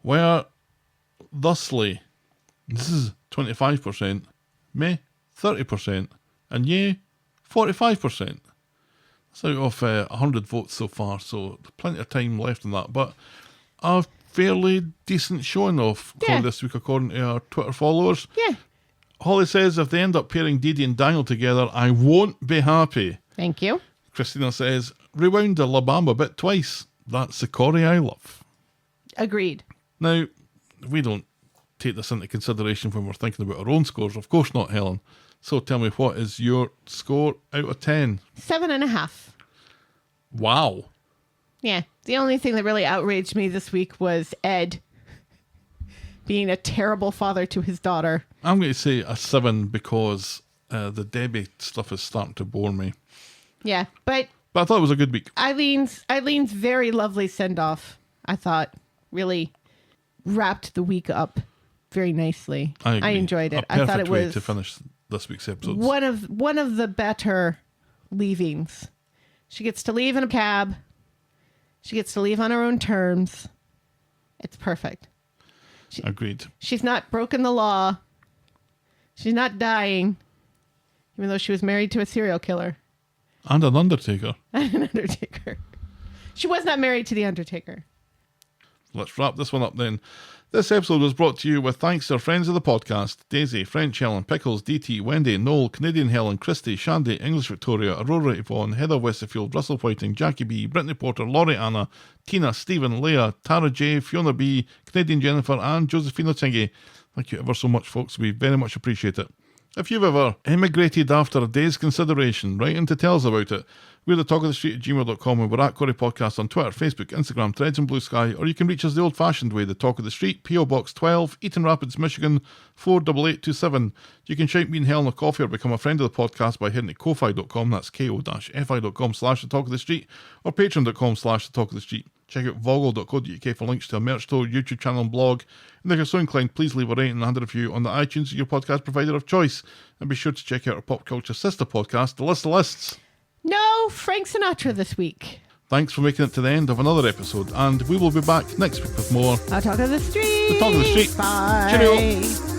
were thusly zzz 25%, meh 30%, and yeah 45%. That's out of 100 votes so far, so plenty of time left in that. But a fairly decent showing off for Yeah. this week, according to our Twitter followers. Yeah. Holly says, if they end up pairing Dee Dee and Daniel together, I won't be happy. Thank you. Christina says, rewound the La Bamba bit twice. That's the Corrie I love. Agreed. Now, we don't take this into consideration when we're thinking about our own scores. Of course not, Helen. So tell me, what is your score out of 10? 7.5. Wow. Yeah. The only thing that really outraged me this week was Ed being a terrible father to his daughter. I'm going to say a 7 because the Debbie stuff is starting to bore me. Yeah. But But I thought it was a good week. Eileen's very lovely send-off, I thought, really wrapped the week up very nicely. I agree. enjoyed it. A I thought perfect it way was to finish this week's episodes. one of the better leavings. She gets to leave in a cab. She gets to leave on her own terms. It's perfect. Agreed. She's not broken the law. She's not dying, even though she was married to a serial killer. And an Undertaker. And an Undertaker. She was not married to the Undertaker. Let's wrap this one up then. This episode was brought to you with thanks to our friends of the podcast: Daisy, French Helen, Pickles, DT, Wendy, Noel, Canadian Helen, Christy, Shandy, English Victoria, Aurora Yvonne, Heather Westerfield, Russell Whiting, Jackie B, Brittany Porter, Laurie Anna, Tina, Stephen, Leah, Tara J, Fiona B, Canadian Jennifer, and Josephina Tingy. Thank you ever so much, folks. We very much appreciate it. If you've ever emigrated after a day's consideration, write in to tell us about it. We're the talk of the street at gmail.com, and we're at Corrie Podcast on Twitter, Facebook, Instagram, Threads and Blue Sky, or you can reach us the old-fashioned way, the talk of the street, P.O. Box 12, Eaton Rapids, Michigan 48827. You can shout me and Helen a coffee or become a friend of the podcast by heading to ko-fi.com, that's ko-fi.com/the talk of the street, or patreon.com/the talk of the street. Check out voggle.co.uk for links to a merch store, YouTube channel and blog. And if you're so inclined, please leave a rating and a review on the iTunes, your podcast provider of choice. And be sure to check out our pop culture sister podcast, The List of Lists. No Frank Sinatra this week. Thanks for making it to the end of another episode, and we will be back next week with more I'll talk of the street. The Talk of the Street. Bye. Cheerio.